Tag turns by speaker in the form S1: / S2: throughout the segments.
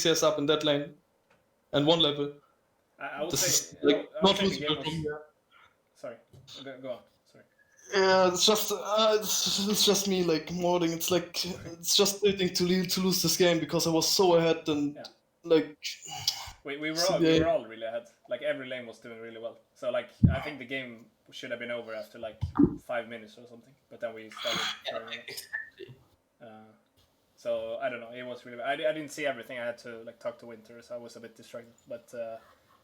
S1: CS up in that lane, and 1 level.
S2: I would
S1: This
S2: say,
S1: is like
S2: I would
S1: not
S2: say the game
S1: losable
S2: was.
S1: from here.
S2: Sorry, go on. Sorry.
S1: Yeah, it's just me like modding. It's like it's just tilting to lose this game because I was so ahead and
S2: Yeah.
S1: like
S2: We were
S1: yeah.
S2: all really ahead. Like every lane was doing really well. So like I think the game should have been over after like 5 minutes or something. But then we started turning it.
S3: Exactly.
S2: So I don't know. It was really. I didn't see everything. I had to like talk to Winter, so I was a bit distracted. But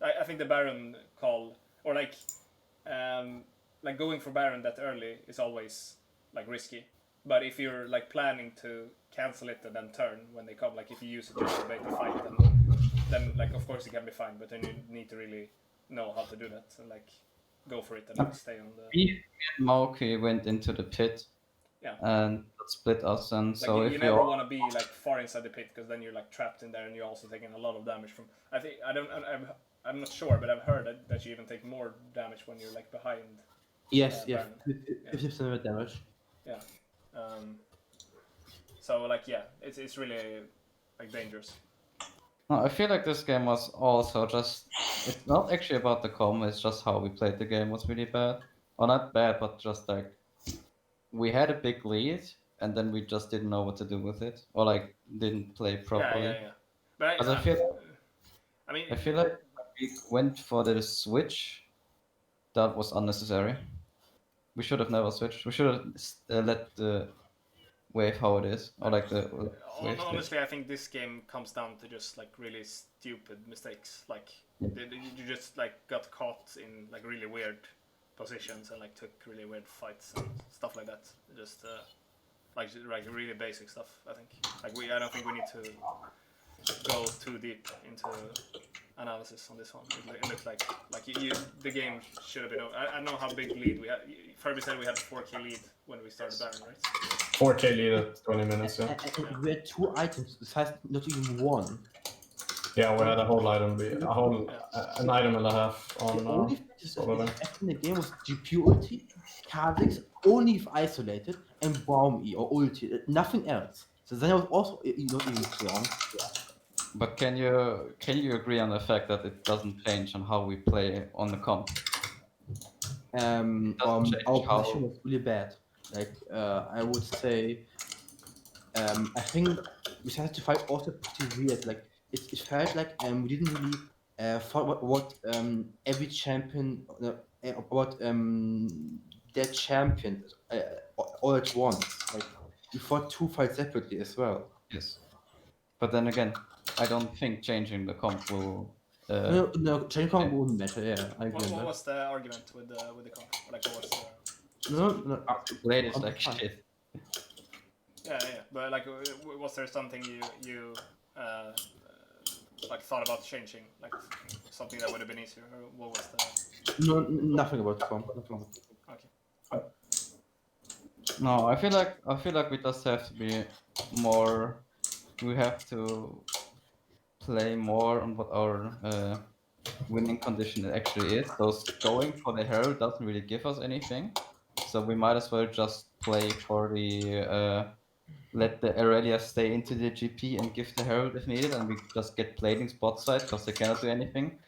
S2: I think the Baron call or like going for Baron that early is always like risky. But if you're like planning to cancel it and then turn when they come, like if you use it just to bait the fight, then like of course it can be fine. But then you need to really know how to do that and like go for it and like stay on the.
S4: We and Maoki went into the pit.
S2: Yeah.
S4: And split us, and
S2: like
S4: so
S2: you never want to be like far inside the pit because then you're like trapped in there and you're also taking a lot of damage from. I'm not sure, but I've heard that you even take more damage when you're like behind.
S3: Yes,
S2: Baron.
S3: 50% damage.
S2: Yeah. So like it's really like dangerous.
S4: No, I feel like this game was also just. It's not actually about the combo. It's just how we played the game was really bad, or not bad, but just like. We had a big lead, and then we just didn't know what to do with it, or like didn't play properly.
S2: Yeah. But
S4: I feel like we went for the switch. That was unnecessary. We should have never switched. We should have let the wave how it is, or like the wave.
S2: Honestly, I think this game comes down to just like really stupid mistakes. Like you just like got caught in like really weird positions and like took really weird fights and stuff like that. Just like really basic stuff. I think I don't think we need to go too deep into analysis on this one. It looked like the game should have been over. I don't know how big lead we had. Furby said we had 4k lead when we started Baron, right?
S5: 4k lead at 20 minutes. Yeah.
S3: And we had 2 items. This has not even 1.
S5: Yeah, we had a whole item, an item and a half on.
S3: The only thing in the game was GP ulti, Kha'Zix only if isolated, and Baum E or ulti, nothing else. So then I was also not even strong. Yeah.
S4: But can you agree on the fact that it doesn't change on how we play on the comp?
S3: Our position was really bad. Like I would say, I think we started to fight also pretty weird. Like it felt like we didn't really thought what every champion about their champion all at once. Like we fought 2 fights separately as well.
S4: Yes, but then again, I don't think changing the comp will.
S3: No, changing comp wouldn't matter. Yeah, I agree.
S2: What was the argument with the comp? Like what was the?
S3: No.
S4: Blade is like shit.
S2: Yeah, but like, was there something you like thought about changing, like something that would have been easier, or what was the?
S3: No, nothing about the comp.
S2: Okay.
S4: No, I feel like we just have to be more. We have to play more on what our winning condition actually is. So going for the Herald doesn't really give us anything. So we might as well just play for the let the Aurelia stay into the GP and give the Herald if needed, and we just get Platings bot side because they cannot do anything.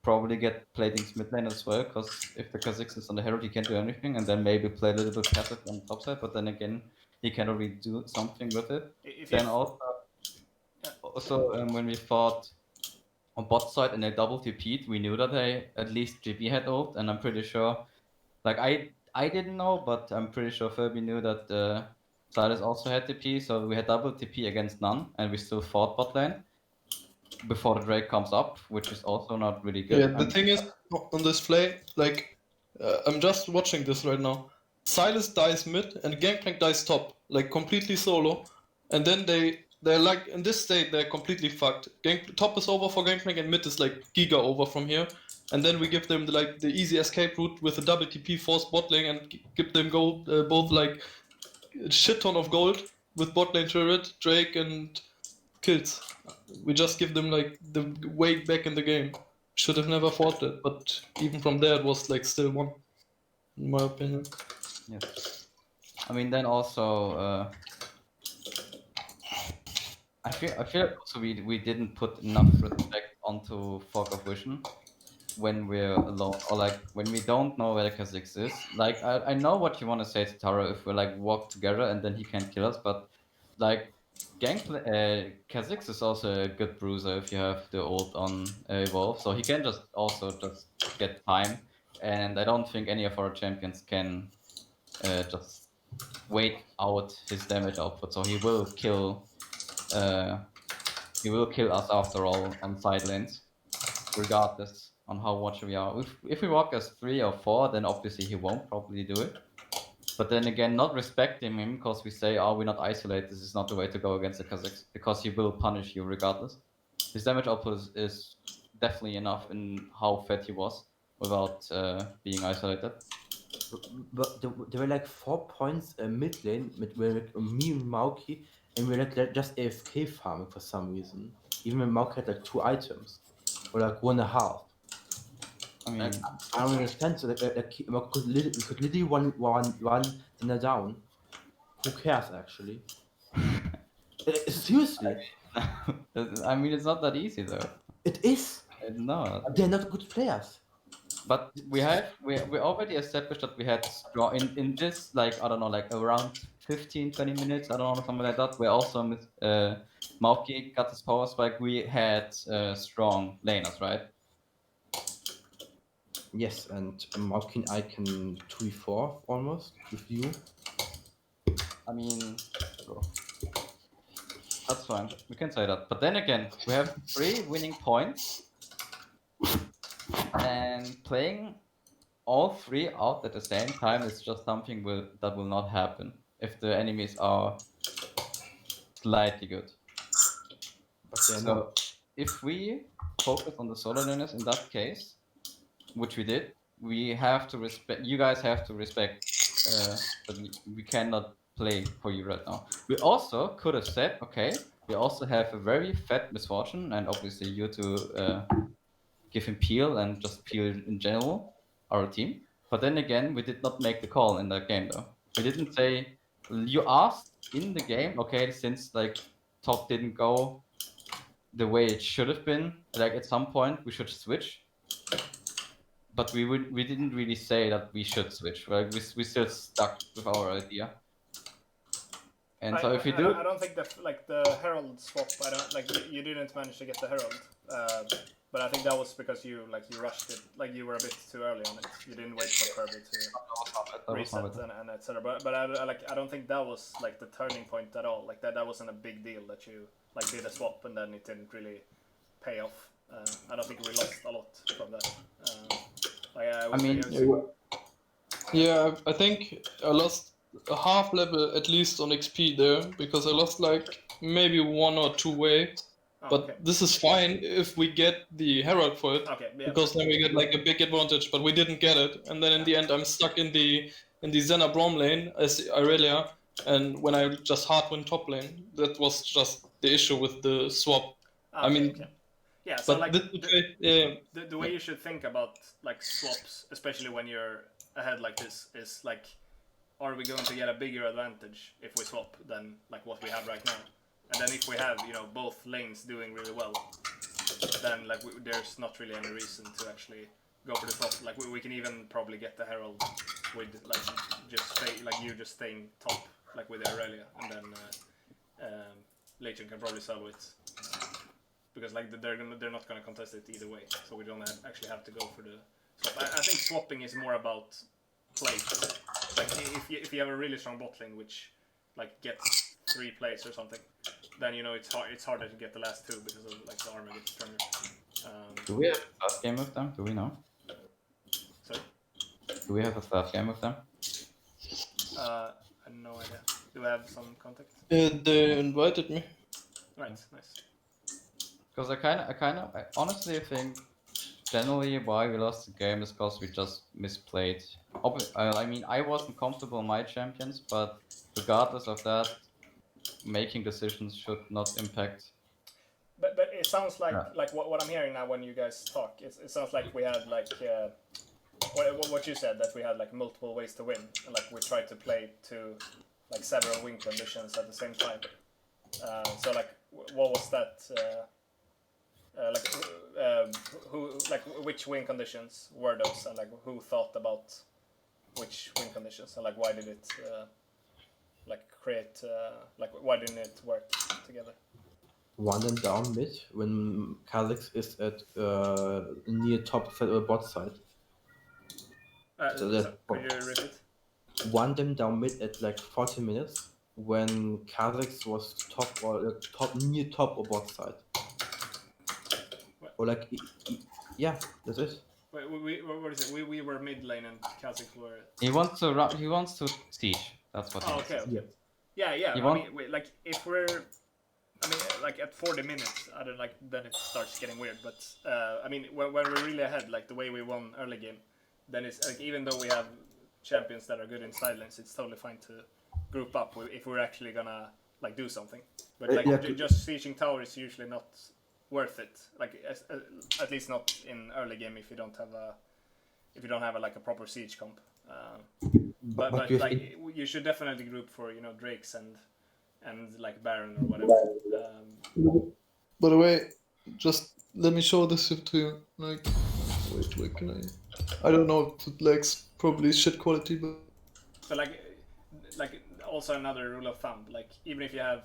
S4: Probably get Platings mid lane as well, because if the Kha'Zix is on the Herald, he can't do anything, and then maybe play a little bit passive on top side, but then again, he cannot really do something with it. Then also when we fought on bot side and they double TP'd, we knew that they at least GP had ult, and I'm pretty sure, like I didn't know, but I'm pretty sure Furby knew that Silas also had TP, so we had double TP against none, and we still fought bot lane before the Drake comes up, which is also not really good.
S1: Yeah, the thing is, on this play, like, I'm just watching this right now. Silas dies mid and Gangplank dies top, like completely solo, and then they're like, in this state, they're completely fucked. Top is over for Gangplank and mid is like giga over from here, and then we give them the easy escape route with a double TP force bot lane and give them both like a shit ton of gold with bot lane turret, Drake, and kills. We just give them like the way back in the game. Should have never fought that, but even from there it was like still one, in my opinion.
S4: Yes. I mean, then also I feel also we didn't put enough respect onto Fog of Vision when we're alone, or like when we don't know where the Kha'Zix is. Like I know what you want to say to Taro if we like walk together and then he can't kill us, but like gameplay, Kha'Zix is also a good bruiser if you have the ult on evolve, so he can just also just get time, and I don't think any of our champions can just wait out his damage output, so he will kill us after all on side lanes, regardless on how much we are. If we walk as 3 or 4, then obviously he won't probably do it. But then again, not respecting him because we say, oh, we're not isolated, this is not the way to go against the Kazakhs, because he will punish you regardless. His damage output is definitely enough in how fed he was without being isolated.
S3: But there were like 4 points mid lane where me and Mauki, and we were like just AFK farming for some reason. Even when Mauki had like 2 items, or like 1.5.
S4: I mean,
S3: Like, I don't understand. So we could literally one dinner down. Who cares actually? Seriously,
S4: I mean, it's not that easy though.
S3: it is.
S4: It's not.
S3: They're not good players.
S4: But we already established that we had strong in this, like, I don't know, like around 15-20 minutes, I don't know, something like that, where also with Mauki got his power spike, we had strong laners, right?
S3: Yes, and Mauki and I can 2v4 almost with you.
S4: I mean, so that's fine. We can say that. But then again, we have 3 winning points, and playing all 3 out at the same time is just something that will not happen if the enemies are slightly good.
S3: But they're
S4: So
S3: not.
S4: if we focus on the solo laners in that case, which we did, we have to respect. You guys have to respect that we cannot play for you right now. We also could have said, okay, we also have a very fat misfortune, and obviously you to give him peel and just peel in general our team. But then again, we did not make the call in that game though. We didn't say. You asked in the game, okay, since like top didn't go the way it should have been, like at some point we should switch, but we didn't really say that we should switch, right? We still stuck with our idea. And so if you do,
S2: I don't think that like the Herald swap. I don't like you didn't manage to get the Herald, but I think that was because you rushed it. Like you were a bit too early on it. You didn't wait for Kirby to reset and etc. But I don't think that was like the turning point at all. Like that wasn't a big deal that you like did a swap and then it didn't really pay off. I don't think we lost a lot from that.
S1: Yeah, I think I lost a half level at least on XP there because I lost like maybe 1 or 2 waves. But
S2: okay.
S1: this is fine if we get the Herald for it,
S2: Okay, yeah,
S1: because then we get like a big advantage. But we didn't get it, and then in the end I'm stuck in the Zenna Brom lane as Irelia, and when I just hard win top lane, that was just the issue with the swap. I mean,
S2: okay. Yeah, so
S1: but
S2: like the way
S1: yeah.
S2: you should think about like swaps, especially when you're ahead like this, is like, are we going to get a bigger advantage if we swap than like what we have right now? And then if we have both lanes doing really well, then like there's not really any reason to actually go for the top. Like we can even probably get the Herald with like you just staying top like with Aurelia, and then Legion can probably solo it. Because like they're not gonna contest it either way, so we don't actually have to go for the swap. I think swapping is more about plays. Like if you have a really strong bot lane which like gets 3 plays or something, then it's harder to get the last 2 because of like the armor gets stronger.
S4: Do we have a first game with them? Do we know?
S2: Sorry?
S4: Do we have a first game with them?
S2: I have no idea. Do we have some contact?
S1: They invited me.
S2: Right, nice.
S4: Because I honestly think generally why we lost the game is because we just misplayed. I mean, I wasn't comfortable in my champions, but regardless of that, making decisions should not impact.
S2: But it sounds like what I'm hearing now when you guys talk. It sounds like we had like what you said, that we had like multiple ways to win, and like we tried to play to like several win conditions at the same time. So like what was that? Who like which win conditions were those, and like who thought about which win conditions, and like why did it like create like why didn't it work together?
S3: One them down mid when Kha'Zix is at near top side or bot side. So that
S2: Could you repeat?
S3: one them down mid at like 40 minutes when Kha'Zix was top or top near top or bot side. Or like yeah, that's it.
S2: Wait, what is it? We were mid lane and Kha'Zix were.
S4: He wants to run. He wants to siege. That's what.
S2: Oh,
S4: he
S2: okay,
S4: wants.
S2: okay. Yeah.
S4: You
S2: I
S4: want-
S2: mean, wait, like if we're, I mean, like at 40 minutes, I don't like. Then it starts getting weird. But I mean, when we're really ahead, like the way we won early game, then it's like even though we have champions that are good in silence, it's totally fine to group up if we're actually gonna like do something. But like
S3: Yeah,
S2: just sieging tower is usually not worth it. Like at least not in early game if you don't have a like a proper siege comp. But
S3: you
S2: like you should definitely group for Drakes and like Baron or whatever.
S1: By the way, just let me show this to you. Like, wait, can I don't know if it lacks probably shit quality, but
S2: So like also another rule of thumb, like even if you have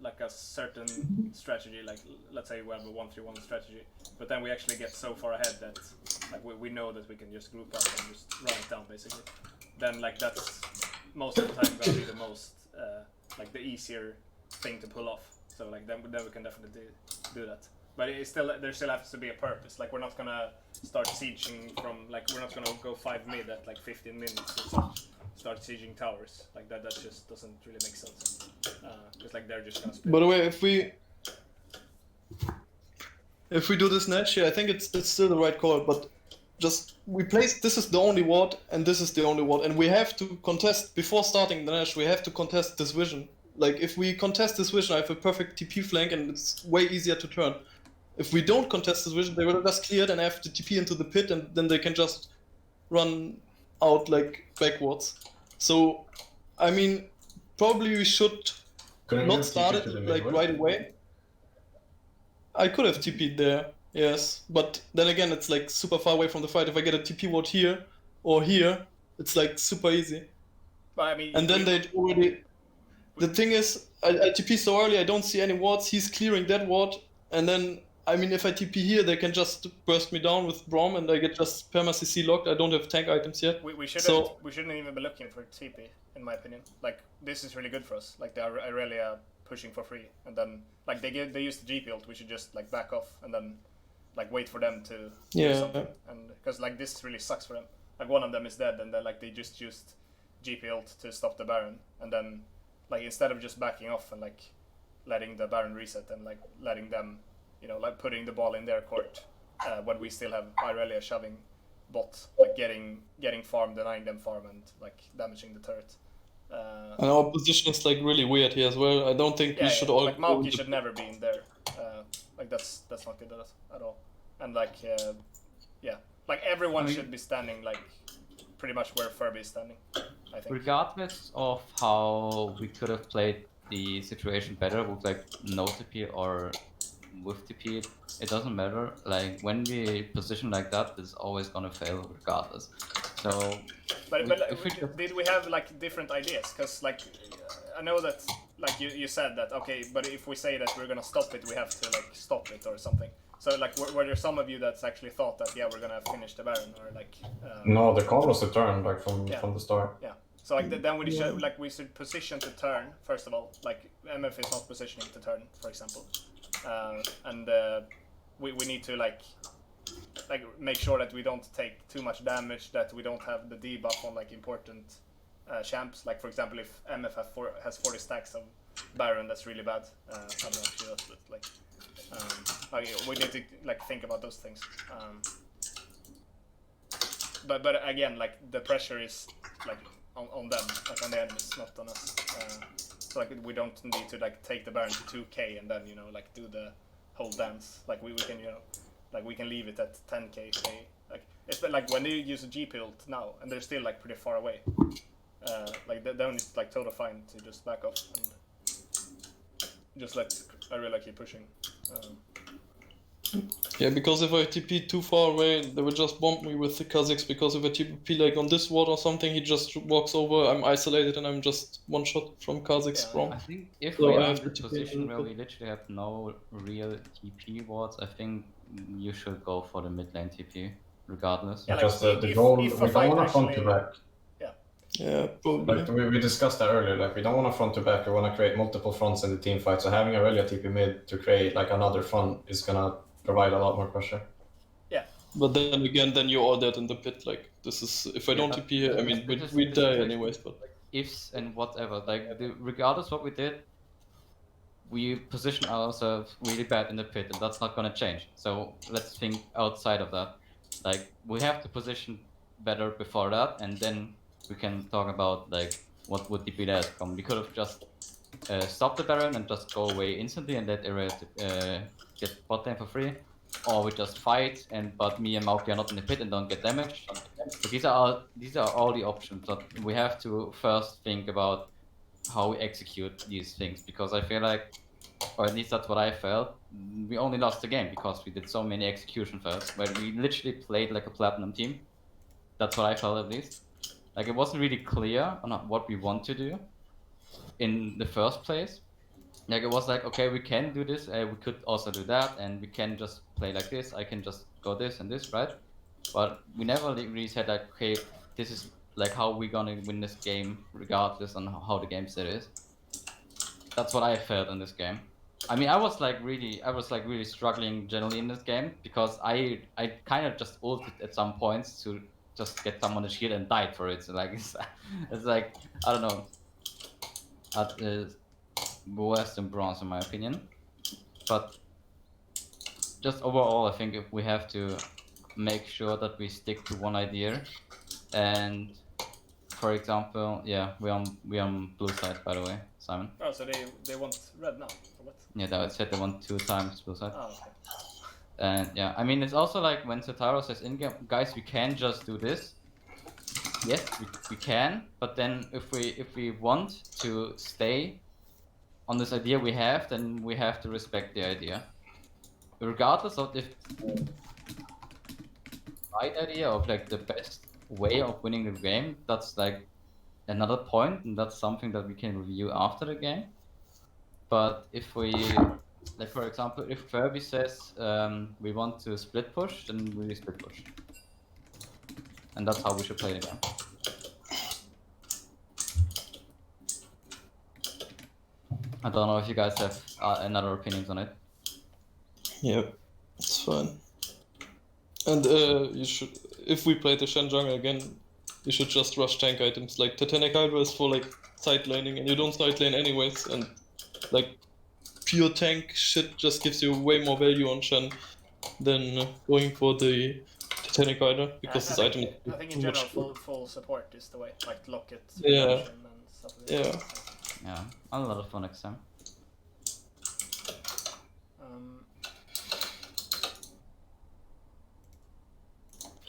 S2: like a certain strategy, like let's say we have a 1-3-1 strategy, but then we actually get so far ahead that like we know that we can just group up and just run it down basically, then like that's most of the time gonna be the most like the easier thing to pull off. So like then we can definitely do that. But there still has to be a purpose. Like we're not gonna start sieging from like we're not gonna go 5 mid at like 15 minutes or something. Start sieging towers like that just doesn't really make sense because like they're just gonna split.
S1: by the way, if we do this Nash, I think it's still the right call, but just we place this is the only ward and this is the only ward, and we have to contest before starting the Nash. We have to contest this vision. Like if we contest this vision, I have a perfect TP flank and it's way easier to turn. If we don't contest this vision, they will just clear it and have to TP into the pit, and then they can just run out like backwards. So, I mean, probably we should
S5: Couldn't you
S1: not start
S5: TP
S1: it
S5: to the
S1: like
S5: midway?
S1: right away. I could have TP'd there, yes, but then again, it's like super far away from the fight. If I get a TP ward here or here, it's like super easy.
S2: But I mean,
S1: And then they'd already. The thing is, I TP so early, I don't see any wards. He's clearing that ward, and then I mean, if I TP here, they can just burst me down with Braum, and I get just perma CC locked. I don't have tank items yet.
S2: we shouldn't
S1: So-
S2: we shouldn't even be looking for TP in my opinion. Like this is really good for us. Like they are Irelia pushing for free, and then like they use the GP ult. We should just like back off and then like wait for them to do
S1: Yeah.
S2: something. And because like this really sucks for them. Like one of them is dead, and then like they just used GP ult to stop the Baron, and then like instead of just backing off and like letting the Baron reset and like letting them, like putting the ball in their court when we still have Irelia shoving bot, like getting farm, denying them farm, and like damaging the turret.
S1: And our position is like really weird here as well. I don't think we should all.
S2: like Maoki should never be in there. Like that's not good at all. And like like everyone should be standing like pretty much where Furby is standing, I think.
S4: Regardless of how we could have played the situation better with like no TP or with TP, it doesn't matter. Like when we position like that, it's always gonna fail regardless. So,
S2: But
S4: if we just-
S2: did we have like different ideas? Because like I know that like you said that okay, but if we say that we're gonna stop it, we have to like stop it or something. So like were there some of you that's actually thought that we're gonna finish the Baron or like?
S5: No, the call was to turn like from the start.
S2: Yeah. So like then we should position to turn first of all. Like MF is not positioning to turn, for example, and we need to like make sure that we don't take too much damage, that we don't have the debuff on like important champs. Like for example, if MF has 40 stacks of Baron, that's really bad. I don't know if she does, but like we need to like think about those things. But again, like the pressure is like on them, like on the enemies, not on us. So like we don't need to like take the Baron to 2k and then like do the whole dance. Like we can like we can leave it at 10k. Like it's like when they use a GP ult now and they're still like pretty far away. Like then it's like totally fine to just back off and just let I really keep pushing.
S1: Yeah, because if I TP too far away, they will just bomb me with the Kazakhs, because if I TP like on this ward or something, he just walks over, I'm isolated, and I'm just one shot from Kazakhs
S2: Yeah.
S1: from.
S4: I think if
S1: So
S4: we
S1: I
S4: are
S1: have
S4: in the
S1: to TP
S4: position
S1: in
S4: where
S1: the
S4: we literally have no real TP wards, I think you should go for the mid lane TP, regardless.
S2: Yeah,
S5: Because
S2: like,
S5: the
S2: if
S5: goal,
S2: a
S5: we don't
S2: fight
S5: want to front to
S2: actually-
S5: back.
S1: Yeah, probably.
S5: Like we discussed that earlier, like we don't want to front to back, we want to create multiple fronts in the team fight, so having Aurelia TP mid to create like another front is gonna provide a lot more pressure.
S1: But then again, then you're all dead in the pit. Like this is, if I
S4: Yeah,
S1: don't
S4: but
S1: TP here, I mean, we
S4: this
S1: die
S4: is
S1: anyways. But
S4: ifs and whatever. Like regardless what we did, we position ourselves really bad in the pit, and that's not gonna change. So let's think outside of that. Like we have to position better before that, and then we can talk about like what would be the outcome. We could have just stopped the Baron and just go away instantly and let Area get bot lane for free, or we just fight but me and Mauki are not in the pit and don't get damaged. So these are all the options, but we have to first think about how we execute these things, because I feel like, or at least that's what I felt, we only lost the game because we did so many execution fails where we literally played like a platinum team. That's what I felt, at least. Like it wasn't really clear on what we want to do in the first place. Like it was like, okay, we can do this, we could also do that, and we can just play like this, I can just go this and this, right? But we never really said like, okay, this is like how we're gonna win this game regardless on how the game set is. That's what I felt in this game. I mean, I was really struggling generally in this game, because I kind of just ulted at some points to just get someone to shield and died for it. So like it's like, I don't know, at worse than bronze in my opinion. But just overall, I think if we have to make sure that we stick to one idea, and for example, yeah, we're on blue side, by the way, Simon.
S2: Oh, so they want red now, or what?
S4: Yeah, that said they want 2 times blue side.
S2: Oh, okay.
S4: And yeah, I mean, it's also like when Sataro says in game, guys, we can just do this. Yes, we can, but then if we want to stay on this idea we have, then we have to respect the idea, regardless of if right idea of like the best way of winning the game. That's like another point, and that's something that we can review after the game. But if we, like for example, if Furby says we want to split push, then we split push, and that's how we should play the game. I don't know if you guys have another opinions on it.
S1: yeah, it's fine. And you should, if we play the Shen jungle again, you should just rush tank items. Like Titanic Hydra is for like side laning, and you don't side lane anyways. And like pure tank shit just gives you way more value on Shen than going for the Titanic Hydra, because this item is
S2: I think in
S1: too much
S2: general, full support is the way. Like locket,
S1: Yeah.
S2: redemption, and stuff like that.
S1: Yeah.
S4: Yeah, a lot of fun next time.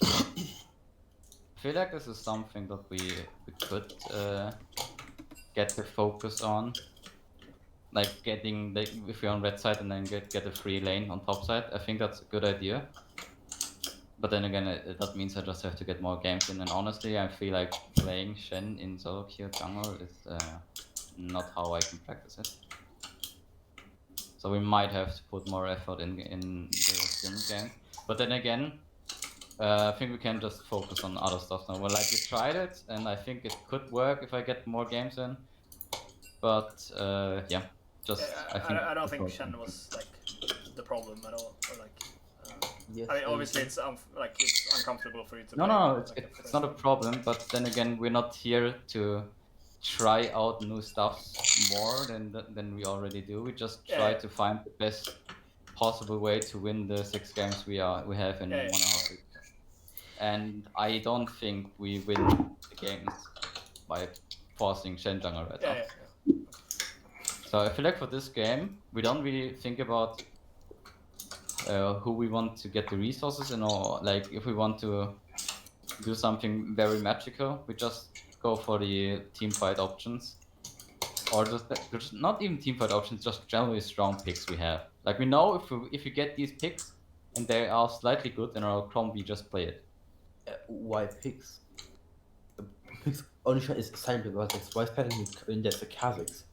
S4: I feel like this is something that we could get the focus on, like getting like if we're on red side and then get a free lane on top side. I think that's a good idea. But then again, that means I just have to get more games in, and honestly, I feel like playing Shen in solo queue jungle is not how I can practice it. So we might have to put more effort in the sim game. But then again, I think we can just focus on other stuff now. Well, like we tried it, and I think it could work if I get more games in. But yeah, just
S2: I don't think Shen was like the problem at all, or like.
S3: Yes,
S2: I mean, obviously it's it's uncomfortable for you to.
S4: No,
S2: play,
S4: it's not a problem. But then again, we're not here to try out new stuff more than we already do. We just try to find the best possible way to win the 6 games we have in 1.5 weeks. And I don't think we win the games by forcing Shen jungle right now. So I feel like for this game, we don't really think about who we want to get the resources in, or like if we want to do something very magical, we just go for the team fight options. or just there's not even teamfight options, just generally strong picks we have. Like we know if you get these picks and they are slightly good, then our Chrome we just play it.
S3: Why picks? Picks only is silent because like why fighting in the Kazakhs?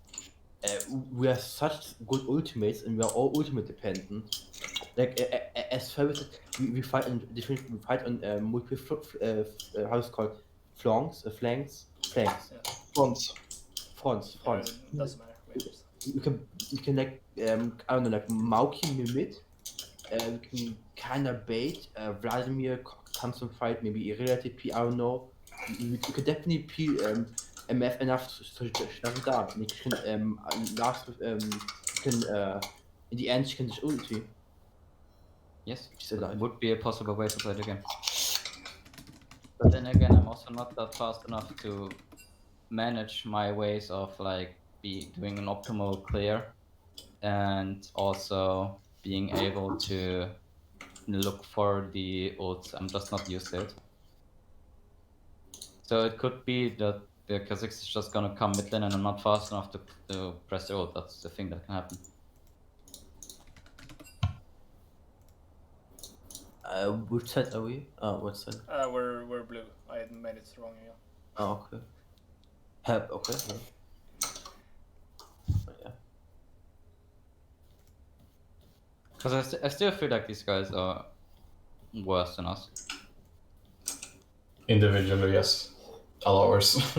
S3: We are such good ultimates and we are all ultimate dependent. Like as services, we fight on different. We fight on multiple. How it's called? Flanks.
S2: Yeah.
S1: Fronts.
S3: Fronts.
S2: It doesn't matter. We understand.
S3: You can like I don't know, like Mauki Mimit. We can kind of bait. Vladimir comes and fight. Maybe Irelia TP. I don't know. You could definitely P MF enough to shut it down. And you can last with you can in the end you can just ulti.
S4: Yes,
S3: Which is alive.
S4: would be a possible way to play the game. But then again, I'm also not that fast enough to manage my ways of like doing an optimal clear, and also being able to look for the ults. I'm just not used to it. So it could be that the Kazakhs is just gonna come mid lane and I'm not fast enough to press the ult. That's the thing that can happen.
S3: Which side are we? What side?
S2: We're blue. I made it wrong again.
S3: Oh, okay. Help, okay. Yeah.
S4: Because I still feel like these guys are worse than us.
S5: Individually, yes. A lot worse.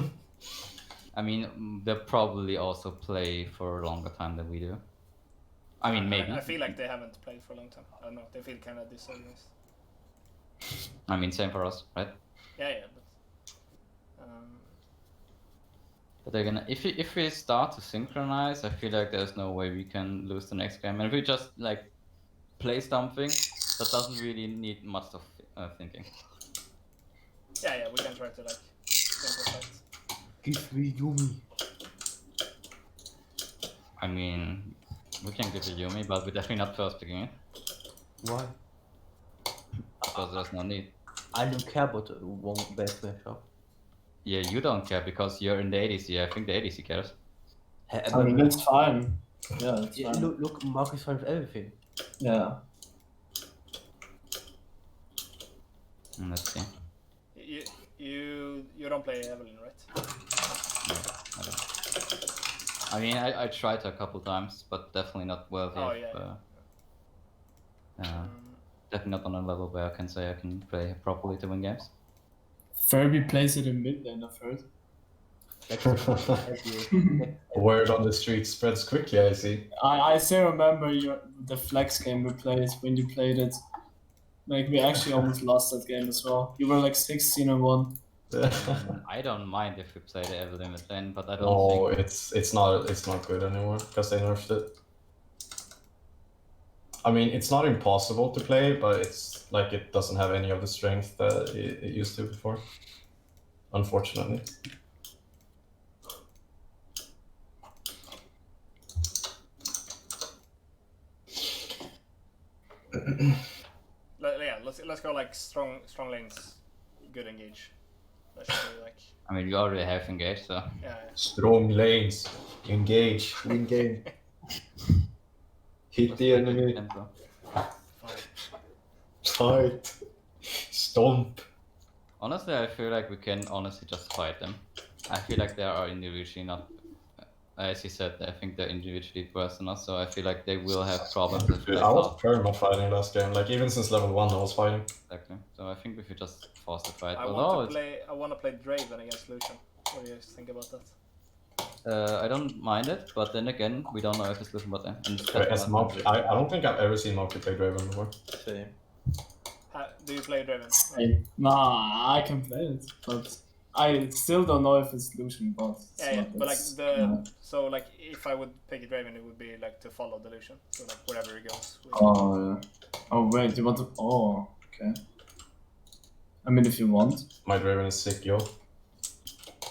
S4: I mean, they probably also play for a longer time than we do. I mean, maybe.
S2: I feel like they haven't played for a long time. I don't know. They feel kind of disorganized.
S4: I mean, same for us, right?
S2: Yeah, but.
S4: But again, if we start to synchronize, I feel like there's no way we can lose the next game. And if we just like play something that doesn't really need much of thinking.
S2: Yeah, we can try to like simplify it.
S3: Give me Yumi.
S4: I mean, we can give it Yumi, but we're definitely not first picking it.
S3: Why?
S4: Because there's no need.
S3: I don't care about one best matchup.
S4: Yeah, you don't care because you're in the ADC. I think the ADC cares.
S6: I mean, that's fine. Yeah, that's
S3: Yeah,
S6: fine.
S3: look, Mark is fine with everything.
S6: Yeah.
S4: Let's see.
S2: You don't play Evelyn, right?
S4: No, I don't. I mean, I tried a couple times, but definitely not worthy.
S2: Oh,
S4: Definitely not on a level where I can say I can play properly to win games.
S6: Furby plays it in mid lane, I've heard.
S5: Word on the street spreads quickly, I see.
S6: I still remember the flex game we played when you played it. Like, we actually almost lost that game as well. You were like 16-1.
S4: I don't mind if we play the Evelyn mid lane, but I don't
S5: No,
S4: think...
S5: it's not good anymore because they nerfed it. I mean, it's not impossible to play, but it's like it doesn't have any of the strength that it used to before. Unfortunately.
S2: Let's go like strong lanes, good engage. That should be like.
S4: I mean, we already have engaged, so...
S2: Yeah.
S5: Strong lanes, engage, win game. Hit the enemy, fight, stomp.
S4: Honestly, I feel like we can honestly just fight them. I feel like they are individually not... As you said, I think they're individually worse than us, so I feel like they will have problems if
S5: Dude,
S4: they
S5: I was
S4: can't.
S5: perma fighting last game. Like even since level 1, I was fighting.
S4: Exactly. So I think we should just force the fight.
S2: I want to play Draven against Lucian. What do you guys think about that?
S4: I don't mind it, but then again, we don't know if it's Lucian bot lane. And
S5: As I don't think I've ever seen Moki play Draven before.
S3: Same.
S2: Do you play Draven?
S6: Nah, I can play it, but I still don't know if it's Lucian bot.
S2: Yeah, but like so like if I would pick a Draven, it would be like to follow the Lucian. So like wherever he goes.
S6: Oh yeah. Oh wait, you want to? Oh, okay. I mean, if you want.
S5: My Draven is sick, yo.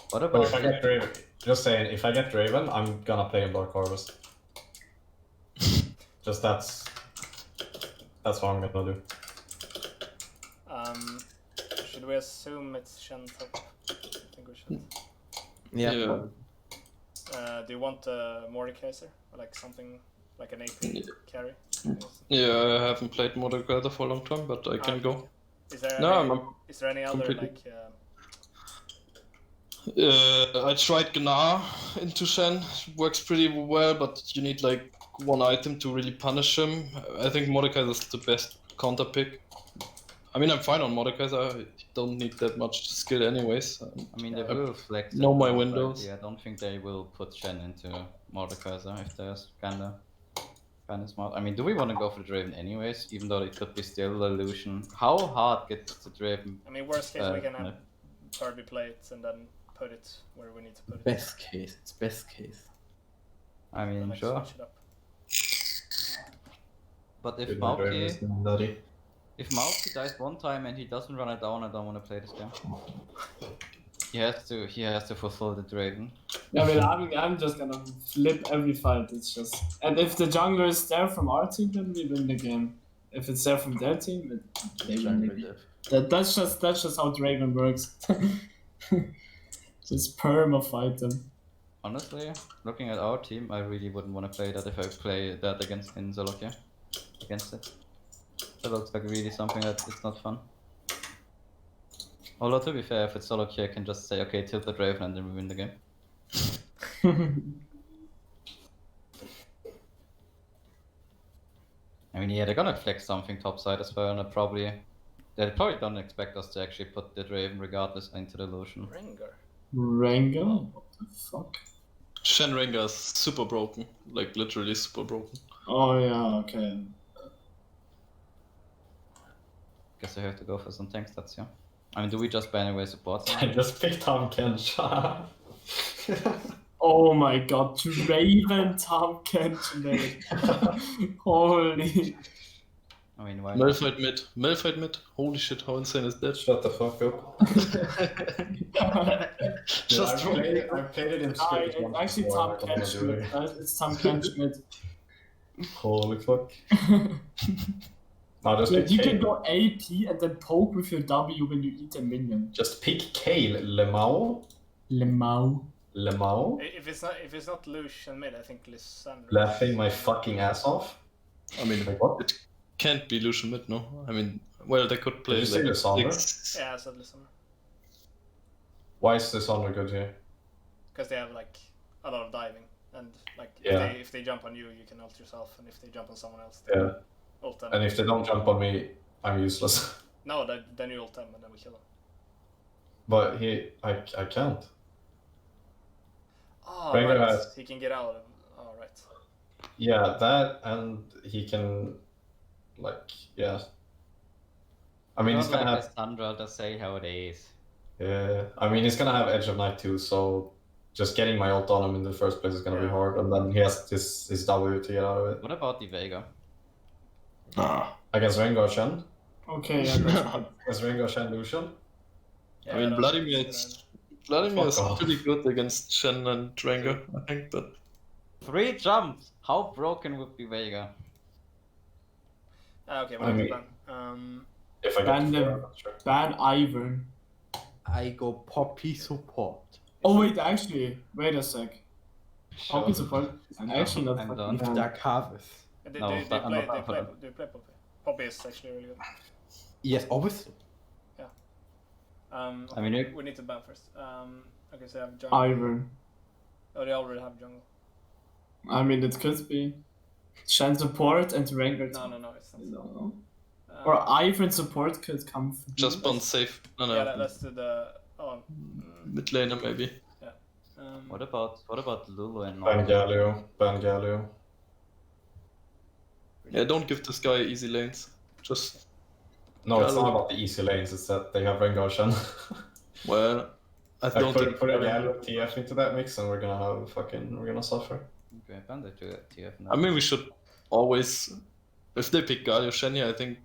S4: What
S5: But
S4: about
S5: if I get Draven, just saying, if I get Draven, I'm gonna play in Dark Harvest. Just that's what I'm gonna do.
S2: Should we assume it's Shen top? I think we should.
S3: Yeah.
S2: Do you want a Mordekaiser? Or like something like an AP carry?
S1: Yeah, I haven't played Mordekaiser for a long time, but I can go.
S2: Is there
S1: No,
S2: any,
S1: I'm
S2: is there any other
S1: completely-
S2: like
S1: I tried Gnar into Shen. It works pretty well, but you need like one item to really punish him. I think Mordekaiser is the best counter pick. I mean, I'm fine on Mordekaiser. I don't need that much skill anyways.
S4: I mean, they will flex.
S1: know
S4: it
S1: my
S4: most
S1: windows.
S4: likely. I don't think they will put Shen into Mordekaiser if there's kinda smart. I mean, do we want to go for the Draven anyways? Even though it could be still illusion. How hard gets the Draven?
S2: I mean, worst case we can have
S4: no.
S2: Kirby play it and then put it where we need to put it.
S3: Best case. It's best case.
S4: I mean,
S2: Like,
S4: sure.
S2: switch it up.
S4: But if
S5: Dude, my Draven
S4: Mauki,
S5: is nutty.
S4: if Mauki dies one time and he doesn't run it down, I don't want to play this game. He has to fulfill the Draven.
S6: Yeah, I mean, I'm just gonna flip every fight. It's just, and if the jungler is there from our team, then we win the game. If it's there from their team, they win the game. That's just how Draven works. Just perma fight them.
S4: Honestly, looking at our team, I really wouldn't want to play that if I play that against in Zolokia. Against it. That looks like really something that it's not fun. Although to be fair, if it's Zolokia, I can just say, okay, tilt the Draven and then we win the game. I mean, yeah, they're gonna flex something topside as well, and they probably don't expect us to actually put the Draven regardless into the Lucian.
S2: Rengar.
S6: Rengar? What the fuck?
S1: Shen Rengar is super broken. Like, literally super broken.
S6: Oh yeah, okay.
S4: Guess I have to go for some tank stats, yeah. I mean, do we just ban away support?
S5: I just picked Tom Kensha.
S6: Oh my god, Draven Tom Kenshin. Holy.
S4: I mean, why not?
S1: Malphite mid. Malphite mid. Holy shit, how insane is that?
S5: Shut the fuck up.
S1: Just
S5: I played it in script.
S6: It's actually Tom Kenshin. It's Tom Kenshin.
S5: Holy fuck. No, just
S6: Like,
S5: pick
S6: you
S5: Kale.
S6: can go AP and then poke with your W when you eat a minion.
S5: Just pick Kale. Lemao.
S6: Lemao.
S5: Lemao.
S2: If it's not Lucian mid, I think Lissandra.
S5: Laughing my fucking ass off.
S1: I mean,
S5: Like what?
S1: it can't be Lucian mid, no? I mean, well, they could play
S5: Did you say Lissandra?
S2: Yeah, I said Lissandra.
S5: Why is this on good here?
S2: Because they have like a lot of diving, and like
S5: Yeah.
S2: if they jump on you, you can ult yourself, and if they jump on someone else, they
S5: Yeah.
S2: ult them.
S5: And if they don't jump on me, I'm useless.
S2: No, then you ult them, and then we kill them.
S5: But I can't.
S2: Oh,
S5: Rengar
S2: right.
S5: has-
S2: He can get out of. Oh, right.
S5: Yeah, that and he can, like, yeah. I mean, he's
S4: Not
S5: gonna
S4: like
S5: have.
S4: Sandra, just say how it is.
S5: Yeah, I mean, he's gonna have Edge of Night too, so just getting my ult on him in the first place is gonna be
S2: Yeah.
S5: hard, and then he has his W to get out of it.
S4: What about the Vega?
S5: Against Rengar Shen?
S6: Okay, yeah, that's
S5: Against Rengar Shen Lucian?
S1: I mean,
S2: don't
S1: Vladimir
S2: consider
S1: Vladimir is
S5: Fuck off.
S1: pretty good against Shen and Rengar, I think, but
S4: 3 jumps! How broken would be Vega?
S2: Okay,
S5: I mean-
S2: plan.
S5: If I get
S6: Ban
S5: to
S6: them.
S5: four, I'm not sure.
S6: ban Ivern.
S3: I go Poppy support.
S6: Oh wait, actually, wait a sec. Poppy support. Actually, not
S4: I'm
S6: fucking
S4: done.
S3: If
S6: bad.
S3: Darkavis.
S2: They
S4: No,
S2: play
S4: I'm not
S2: Poppy.
S4: for
S2: They play Poppy. Poppy is actually really good.
S3: Yes, always.
S4: I mean, you-
S2: we need to ban first. Okay, so I have jungle.
S6: Ivern.
S2: Oh, they already have jungle.
S6: I mean, it could be. Shen support and Rengar.
S2: No, it's not.
S6: No. Or Ivern support could come. From
S1: just bond safe. No, no.
S2: Yeah, let's do the. Oh,
S1: Mid laner, maybe.
S4: What about Lulu and
S5: Ban
S4: Norman?
S5: Galio.
S1: Yeah, don't give this guy easy lanes. Just,
S5: No, it's
S1: Galio.
S5: not about the easy lanes, it's that they have Rengar Shen.
S1: well, I
S5: Like,
S1: don't
S5: put
S1: think.
S5: a Galio TF into that mix and we're gonna suffer.
S4: Okay, ban the TF now.
S1: I mean, we should always. If they pick Galio Shenya, I think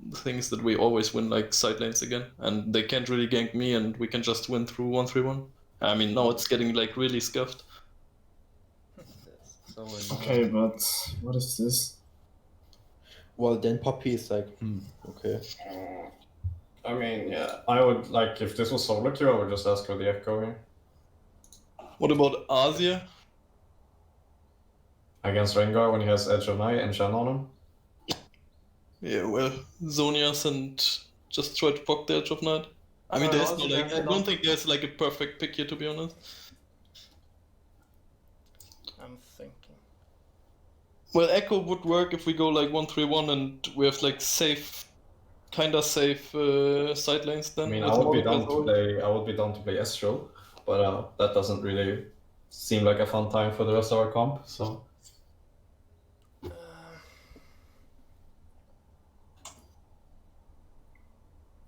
S1: the thing is that we always win like side lanes again, and they can't really gank me, and we can just win through 1-3-1. I mean, now it's getting like really scuffed.
S4: So annoying.
S6: Okay, but what is this?
S3: Well, then Poppy is like, okay.
S5: I mean, yeah, I would, like, if this was solo queue, I would just ask for the Echo here.
S1: What about Asia?
S5: Against Rengar when he has Edge of Night and Shen on him.
S1: Yeah, well, Zonias and just try to poke the Edge of Night. I mean, there's no,
S6: also
S1: like,
S6: there's
S1: I
S6: a
S1: don't
S6: lot-
S1: think there's like a perfect pick here, to be honest.
S2: I'm thinking.
S1: Well, Echo would work if we go like 1-3-1 and we have like kinda safe side lanes then.
S5: I mean,
S1: with
S5: I would be
S1: Morgan
S5: down
S1: as
S5: to
S1: well.
S5: play. I would be down to play Estral, but that doesn't really seem like a fun time for the rest of our comp. So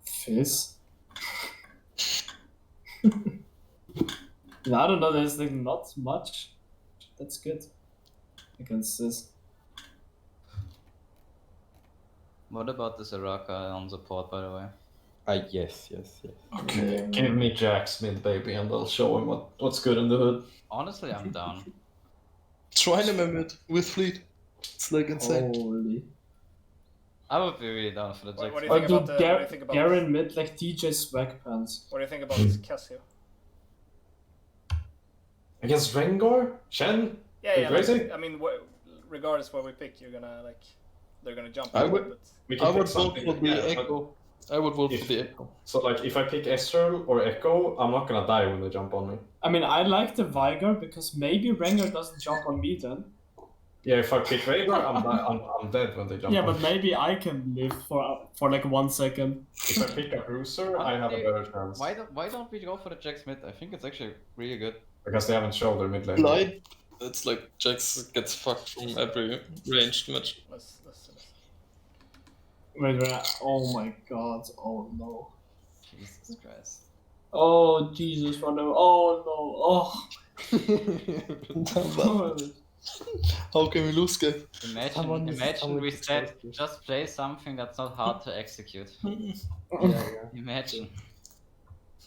S6: Fizz. I don't know, there's like not much. That's good against this.
S4: What about the Soraka on support, by the way?
S3: Yes.
S5: okay, give me Jax mid baby, and I'll show him what's good in the hood.
S4: Honestly, I'm down.
S1: Try him a mid with Fleet. It's like insane.
S6: Holy.
S4: I would be really down for the
S2: What
S4: Jax.
S2: do you think about the? What do you
S6: Garen
S2: think about?
S6: Garen mid like DJ Swag Pants.
S2: What do you think about Cassio?
S5: Against Rengar, Shen.
S2: Yeah,
S5: Are you
S2: yeah.
S5: crazy?
S2: Like, I mean, regardless what we pick, you're gonna like, they're gonna jump.
S1: I
S2: on
S1: would-
S2: it, but
S5: We can
S1: I
S5: pick
S1: would vote
S5: something,
S1: for the
S5: yeah, but-
S1: Echo. I would vote
S5: If-
S1: for the Echo.
S5: So like, if I pick Estral or Echo, I'm not gonna die when they jump on me.
S6: I mean, I like the Viger because maybe Rengar doesn't jump on me then.
S5: Yeah, if I pick Rengar, I'm dead when they jump.
S6: Yeah,
S5: on
S6: but
S5: me.
S6: maybe I can live for like 1 second.
S5: If I pick a Bruiser, I have a better chance
S4: Why don't we go for the Jax mid? I think it's actually really good.
S5: because they haven't shown their mid lane.
S1: Light. It's like Jax gets fucked from every ranged match.
S2: let's do this.
S6: Wait, oh my god, oh no.
S4: Jesus Christ.
S6: Oh Jesus, whatever. Oh no, oh.
S1: How can we lose, guys?
S3: Someone
S4: Imagine we
S3: is
S4: said
S3: exhausted.
S4: just play something that's not hard to execute.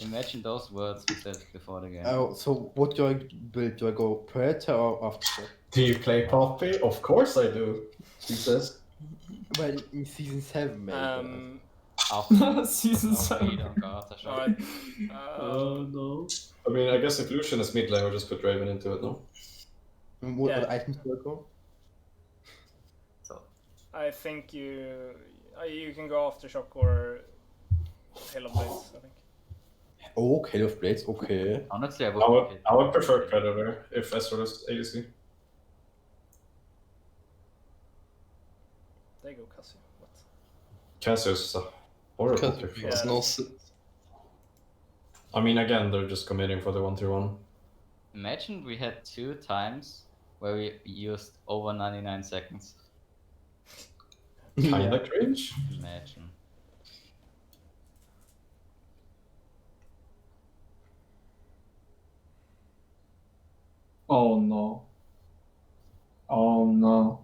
S4: Imagine those words we said before the game.
S3: Oh, so what do I build? Do I go Predator or Aftershock?
S5: Do you play Poppy? Of course I do. He says.
S3: Well, in season 7, maybe.
S6: Season
S4: No,
S6: 7.
S4: we don't go Aftershock.
S2: Alright.
S6: Oh no.
S5: I mean, I guess if Lucian is mid lane, we'll just put Raven into it, no?
S3: What
S2: Yeah.
S3: items do I go?
S2: I think you can go Aftershock or Hail of Blades. I think.
S3: Oh, Hail of Blades, okay.
S4: Honestly,
S5: I would prefer Predator if Ezreal is ADC.
S2: There you go, Cassio. What?
S5: Cassius is a horrible
S1: Because
S5: pick.
S1: it's
S2: Yeah.
S1: no
S5: I mean, again, they're just committing for the 1-3-1.
S4: Imagine we had 2 times where we used over 99 seconds.
S5: Kinda cringe.
S4: Imagine.
S6: Oh no. Oh no.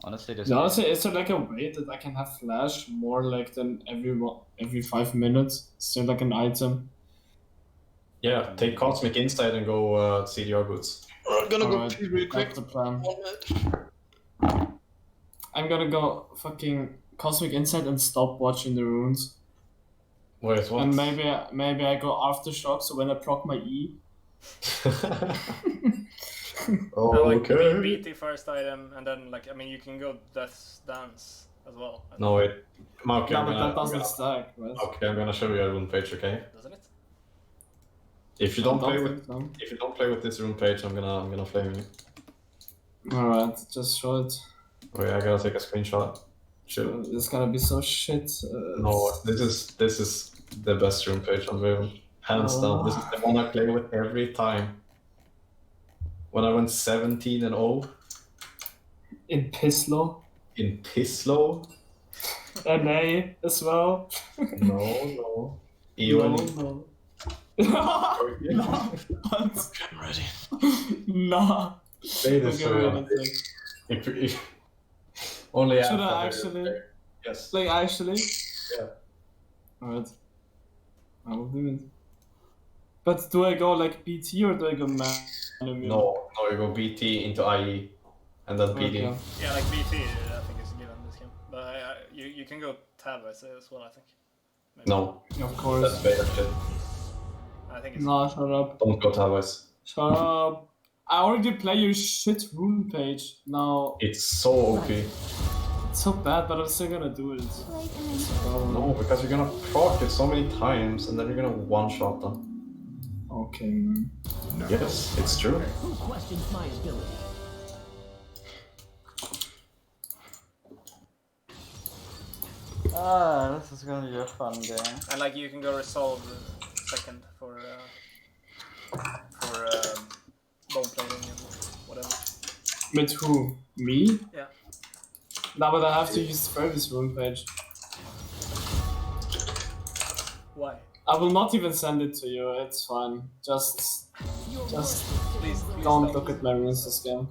S4: Honestly, this
S6: No, is there like a way that I can have flash more like than every 5 minutes? Is there like an item?
S5: Yeah, take Cosmic Insight and go CDR boots.
S1: I'm gonna go
S6: Alright,
S1: pee real quick.
S6: That's the plan.
S1: 1 minute.
S6: I'm gonna go fucking Cosmic Insight and stop watching the runes.
S5: Wait, what?
S6: And maybe I go Aftershock, so when I proc my E.
S5: Oh,
S2: No, like
S5: okay.
S2: beat the first item, and then like I mean you can go Death's Dance as well. I
S5: No,
S2: think.
S5: wait. Okay,
S6: No,
S5: I'm
S6: but
S5: gonna,
S6: that doesn't stack, right?
S5: okay, I'm gonna show you a rune page, okay?
S2: Doesn't it?
S5: If you
S6: I
S5: don't play with
S6: think so.
S5: if you don't play with this rune page, I'm gonna flame you.
S6: Alright, just show it.
S5: Wait, I gotta take a screenshot. Shoot.
S6: It's gonna be so shit.
S5: No, this is the best rune page on Raven. Hands down. This is the one I play with every time. When I went 17-0
S6: In Pislow.
S5: in Pislow.
S6: NA as well.
S5: No. Even
S6: No. No. What?
S1: I'm ready.
S6: Nah.
S5: Say this
S6: Okay,
S5: for
S6: wait a sec.
S5: if only
S6: Should
S5: after
S6: I
S5: the-
S6: actually?
S5: Yes.
S6: Like actually?
S5: Yeah.
S6: Alright. I will do it. But do I go like BT or do I go man?
S5: No, you go BT into IE and then PD.
S6: Okay.
S2: Yeah, like BT I think is given this game, but you can go Tab as well I think. Maybe.
S5: No,
S6: Of course.
S5: that's better shit.
S2: I think it's.
S6: No, shut up.
S5: Don't go Towers.
S6: Shut up. I already play your shit rune page. Now,
S5: It's so OP.
S6: it's so bad, but I'm still gonna do it.
S5: No, because you're gonna proc it so many times and then you're gonna one-shot them.
S6: Okay, man.
S5: Yes, it's true.
S7: Who questions my ability?
S4: This is gonna be a fun game.
S2: And like you can go resolve second for bone plating and whatever.
S6: With who? Me?
S2: Yeah.
S6: No, but I have to use Fergus rune page.
S2: Why?
S6: I will not even send it to you, it's fine. Just
S2: Please
S6: don't look at my runes this game.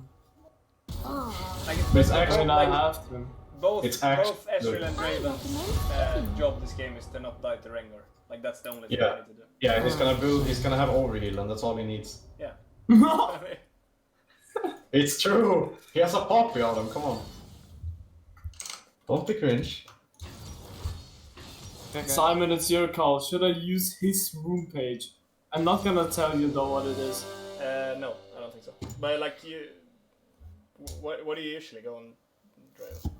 S2: Like
S5: It's
S6: I
S5: actually
S6: mean, I have to.
S2: both
S5: It's actually
S2: both Ezreal and Draven's job this game is to not die to Rengar. Like that's the only thing
S5: Yeah.
S2: I need to do.
S5: Yeah, he's gonna have overheal and that's all he needs.
S2: Yeah.
S5: It's true! He has a poppy on him, come on. Don't be cringe.
S4: Okay.
S6: Simon, it's your call. Should I use his rune page? I'm not gonna tell you though what it is.
S2: No, I don't think so. But like you, what do you usually go on Draven?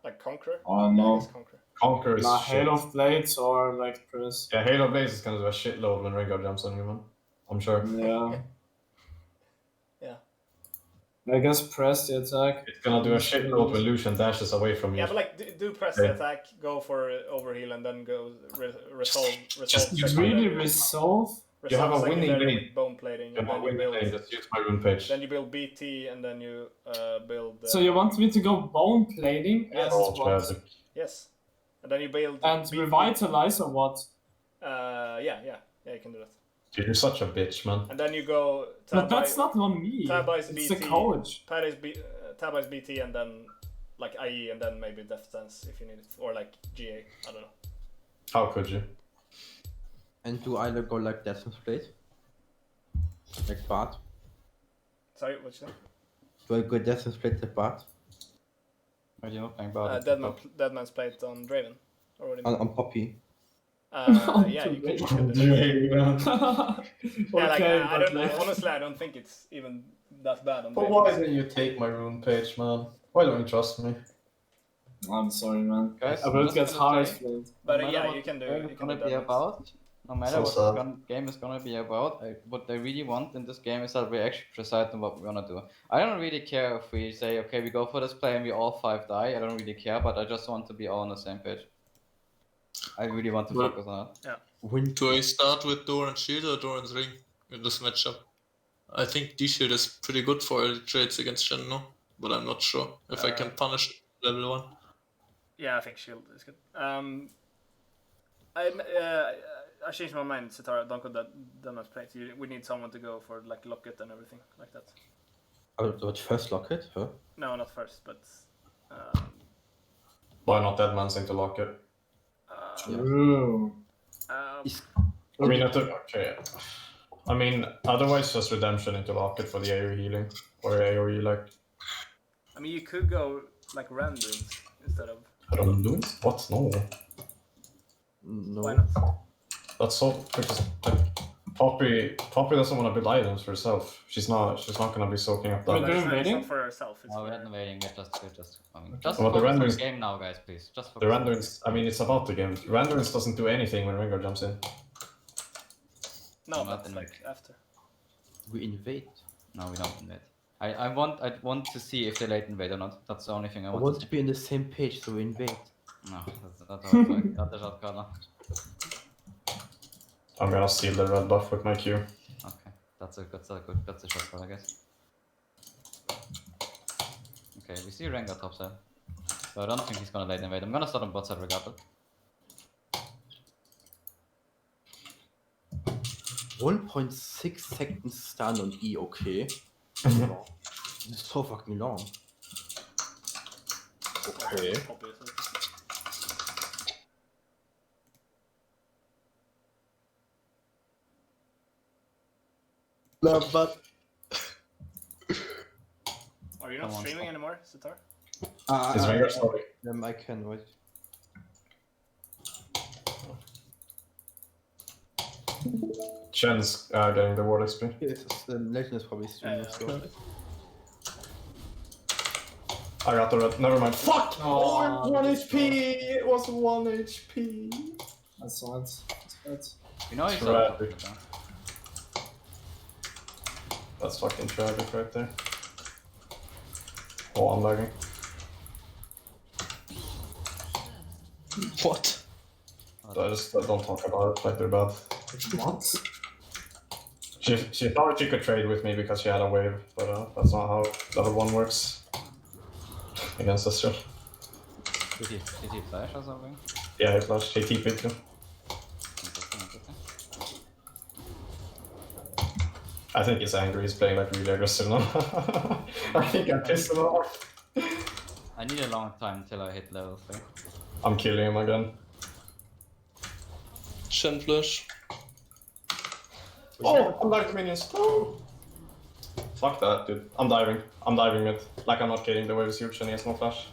S2: Like Conqueror?
S6: Oh
S2: Yeah, I
S6: no.
S2: guess Conqueror.
S5: Conquer is
S6: Nah,
S5: shit.
S6: Hail of Blades or like Press.
S5: Yeah, Hail of Blaze is gonna do a shitload when Rengar jumps on you, man. I'm sure.
S6: Yeah.
S2: Yeah.
S6: I guess press the attack.
S5: It's gonna do a shitload when Lucian dashes away from you.
S2: Yeah, but like do press
S5: Yeah.
S2: the attack, go for overheal, and then go resolve.
S5: Just
S6: You
S2: secondary
S6: really
S2: with-
S6: resolve?
S5: You have a winning
S2: secondary
S5: lane.
S2: with bone plating,
S5: You
S2: and
S5: have
S2: then
S5: a
S2: you
S5: winning
S2: build.
S5: lane, just use my rune page.
S2: Then you build BT, and then you build.
S6: So you want me to go bone plating
S2: Yes.
S6: and
S5: Oh,
S6: what?
S5: tragic.
S2: Yes. And then you build.
S6: And
S2: BT.
S6: revitalize or what?
S2: Yeah, you can do that.
S5: Dude, you're such a bitch, man.
S2: And then you go.
S6: But that's not on me.
S2: Tab is
S6: It's
S2: BT.
S6: the coach.
S2: Tab is BT, and then like IE, and then maybe Death Stance if you need it, or like GA. I don't know.
S5: How could you?
S3: And do I go like Death and Split? Like Bart?
S2: Sorry, what's your name?
S3: Do I go Death and Split like Bart?
S4: What are you playing about? it?
S2: Deadman's played on Draven. Or what do you mean?
S3: On Poppy?
S2: Yeah, you could do that. Yeah, like,
S6: Okay,
S2: I
S6: but
S2: don't. Honestly, I don't think it's even that bad on
S5: But
S2: Draven.
S5: why didn't you take my rune page, man? Why don't you trust me?
S6: I'm sorry, man.
S4: Guys,
S6: I will
S4: just
S6: get
S4: gonna
S6: hard
S4: say,
S6: played.
S2: But
S4: no matter
S2: yeah,
S4: what
S2: you can do.
S4: the game
S2: You
S4: is
S2: can
S4: gonna
S2: do
S4: be
S2: that.
S4: about. No matter
S5: So
S4: what
S5: sad.
S4: the game is gonna be about, what I really want in this game is that we actually decide on what we're gonna do. I don't really care if we say, okay, we go for this play and we all 5 die. I don't really care, but I just want to be all on the same page. I really want to
S6: Well-
S4: focus on it.
S3: Win.
S1: Do I start with Doran's Shield or Doran's Ring in this matchup? I think D-Shield is pretty good for early trades against Shen, no? But I'm not sure if I can punish level 1.
S2: Yeah, I think Shield is good. I changed my mind, Sitara. Don't go that much play. We need someone to go for like Locket and everything like that.
S3: What first Locket? Huh?
S2: No, not first, but
S5: Why not Deadman's into Locket?
S6: True.
S5: I mean, okay. I mean, otherwise just Redemption into Locket for the AoE healing. Or AoE, like...
S2: I mean, you could go like Randuins instead of.
S5: I don't know. What? No.
S3: No.
S2: Why not?
S5: That's so... Because, like, Poppy doesn't want to build items for herself. She's not gonna be soaking up
S6: We're
S5: that.
S6: doing
S2: It's
S6: raiding?
S2: not for herself. It's
S4: No,
S2: for...
S4: we're not waiting. We're just coming. Just
S5: Well, the
S4: focus on the
S5: renderings-
S4: game now, guys, please. Just
S5: The
S4: focus.
S5: Randuins, I mean, it's about the game. Randuins doesn't do anything when Rengar jumps in.
S2: No,
S4: Not
S2: but
S4: in
S2: like after.
S3: We invade.
S4: No, we don't invade. I want to see if they late invade or not. That's the only thing I
S3: I
S4: want.
S3: want to be on the same page, so we invade.
S4: No, that's how it's like. That's not gonna.
S5: I'm gonna steal the red buff with my Q.
S4: Okay, that's a shot call, I guess. Okay, we see Rengar top side. So I don't think he's gonna late invade. I'm gonna start on bot side regardless.
S3: 1.6 seconds stun on E, okay. Long. It's so fucking long. Okay.
S2: Obviously.
S1: No, but
S2: Are you not
S4: Come on,
S2: streaming
S4: stop.
S2: anymore, Sitar?
S5: Is Rengar sorry?
S3: I can wait.
S5: Chen's getting the ward XP.
S3: Yes, Legend is probably streaming,
S2: Yeah,
S3: so.
S5: I got the red. Never mind. Fuck!
S6: Oh,
S5: Oh, 1 HP! It was 1 HP!
S6: That's all. That's bad.
S4: You know he's
S5: Tragic.
S4: up with that.
S5: That's fucking tragic right there. Oh, I'm lagging.
S1: What?
S5: So I just don't talk about it like they're bad.
S6: What?
S5: She thought she could trade with me because she had a wave, but that's not how level 1 works. Against Astral.
S4: Did he flash or something?
S5: Yeah, he flashed. He TP'd too.
S4: Interesting.
S5: I think he's angry. He's playing like really aggressive now. I think I pissed him off.
S4: I need a long time till I hit level 3.
S5: I'm killing him again.
S1: Shen flash.
S5: Oh, I'm back to minions. Oh. Fuck that, dude. I'm diving. I'm diving mid. Like, I'm not kidding. The wave is huge and he has no flash.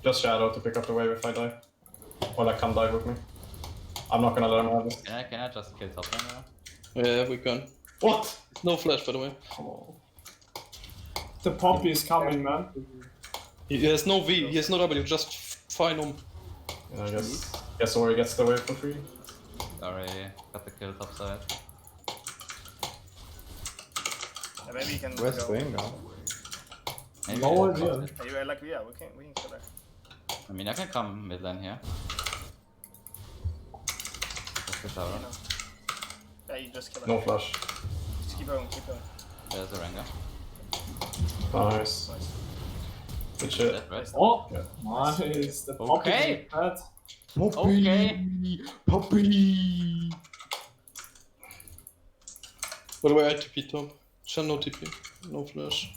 S5: Just shadow to pick up the wave if I die. Or like, come dive with me. I'm not gonna let him have this.
S4: Can I just kill top lane now?
S1: Yeah, we can.
S5: What?
S1: No flash, by the way.
S5: Oh.
S6: The Poppy is coming, man.
S1: He has no V, he has no W, just fine him.
S5: Yeah, I guess Ori gets the wave for free.
S4: Sorry, got the kill top side.
S2: Yeah, maybe you can
S3: Where's
S2: go.
S3: Wayne now?
S4: Maybe
S6: No
S4: I-
S6: idea.
S2: Yeah, like yeah, we can go there.
S4: I mean, I can come mid lane here. Just the tower.
S2: You know. Yeah, you just kill it.
S5: No flash.
S2: Just keep going, keep going.
S4: There's a Rengar.
S5: Nice.
S2: Nice.
S5: Good shit.
S4: Dead, right?
S6: Oh,
S5: Yeah.
S6: nice. The Poppy
S4: Okay.
S6: is bad.
S4: Okay.
S3: Puppy!
S1: By the way, I TP top. Shen no TP. No flash.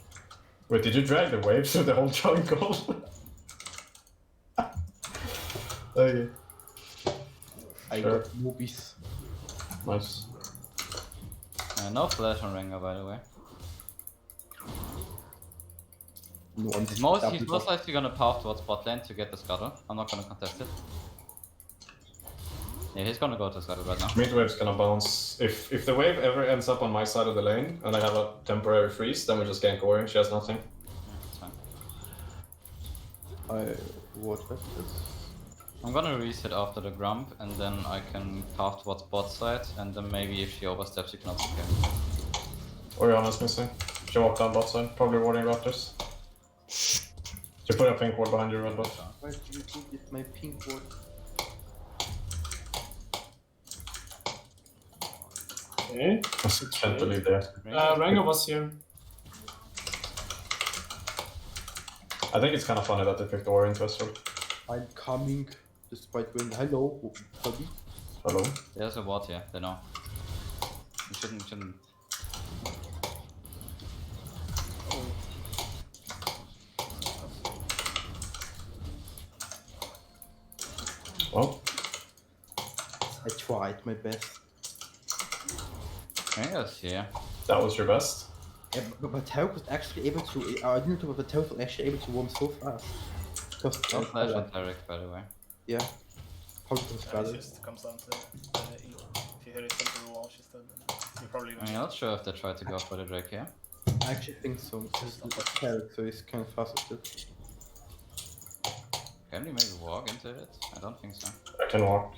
S5: Wait, did you drag the wave through the whole jungle? Okay.
S3: I
S5: Sure.
S3: got movies.
S5: Nice.
S4: No flash on Rengar, by the way.
S3: No one
S4: He's most likely gonna path towards bot lane to get the scuttle. I'm not gonna contest it. Yeah, he's gonna go to scuttle right now.
S5: Mid wave's gonna bounce. If the wave ever ends up on my side of the lane and I have a temporary freeze, then we just gank Ori. She has nothing.
S4: It's fine.
S3: What was this?
S4: I'm gonna reset after the grump, and then I can path towards bot side, and then maybe if she oversteps, she can also kill.
S5: Oriana's missing. She walked down bot side, probably warding Raptors. She put a pink ward behind your red bot.
S3: Why do you think it's my pink word?
S6: Okay.
S5: I can't believe that.
S6: Rengar was here.
S5: I think it's kind of funny that they picked Ori into Astral.
S3: I'm coming. Despite when. Hello, Puppy.
S5: Hello?
S4: There's a ward here, they know. You shouldn't.
S5: Well,
S3: I tried my best.
S4: Rengar's here.
S5: that was your best.
S3: Yeah, but Tarek was actually able to. I didn't know that Tarek was actually able to roam so fast. Because,
S4: No flash on Tarek, by the way.
S3: yeah. How did this
S2: Yeah, it
S3: battle?
S2: just comes down to E. If you hit it into the wall, she's dead. You probably even.
S4: I'm not sure if they tried to go for the Drake here.
S3: I actually think so. Because it's Tarek, so he's kind of fast still.
S4: Can we maybe walk into it? I don't think so.
S5: I can walk.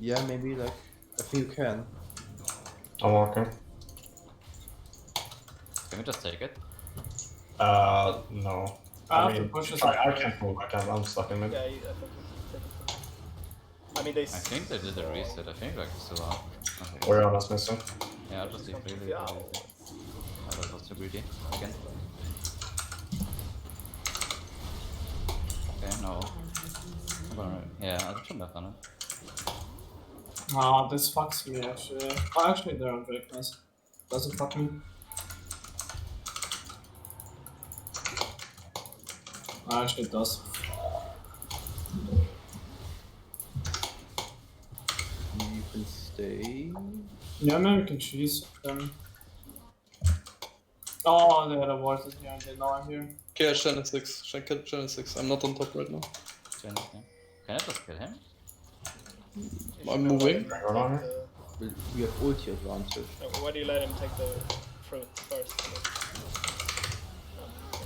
S3: Yeah, maybe like. I think you can.
S5: I'm walking.
S4: Can we just take it?
S5: No.
S6: I
S5: I
S6: have to
S5: mean,
S6: push this.
S5: I can't move. I'm stuck in mid.
S2: Yeah, I think you take it. I mean, they.
S4: I think they did a reset. I think like it's still out. Okay.
S5: Oriana's missing.
S4: Yeah, I'll just leave freely.
S2: Yeah.
S4: Oh, that was too greedy. Again. Okay, no. I'm gonna, yeah, I shouldn't have done it.
S6: Ah, this fucks me actually. Oh, actually, they're on Drake, nice. Doesn't fuck me. Actually, it does.
S3: You can stay.
S6: Yeah, maybe we can choose them. Oh, they had a ward in here and they know I'm here.
S1: Okay, Shen is 6. Shen is 6. I'm not on top right now.
S4: Can I just kill him?
S2: You
S1: I'm
S2: should
S1: moving.
S2: let him
S5: Bring her along.
S2: take
S3: We have ulti advantage.
S2: why do you let him take the fruit first?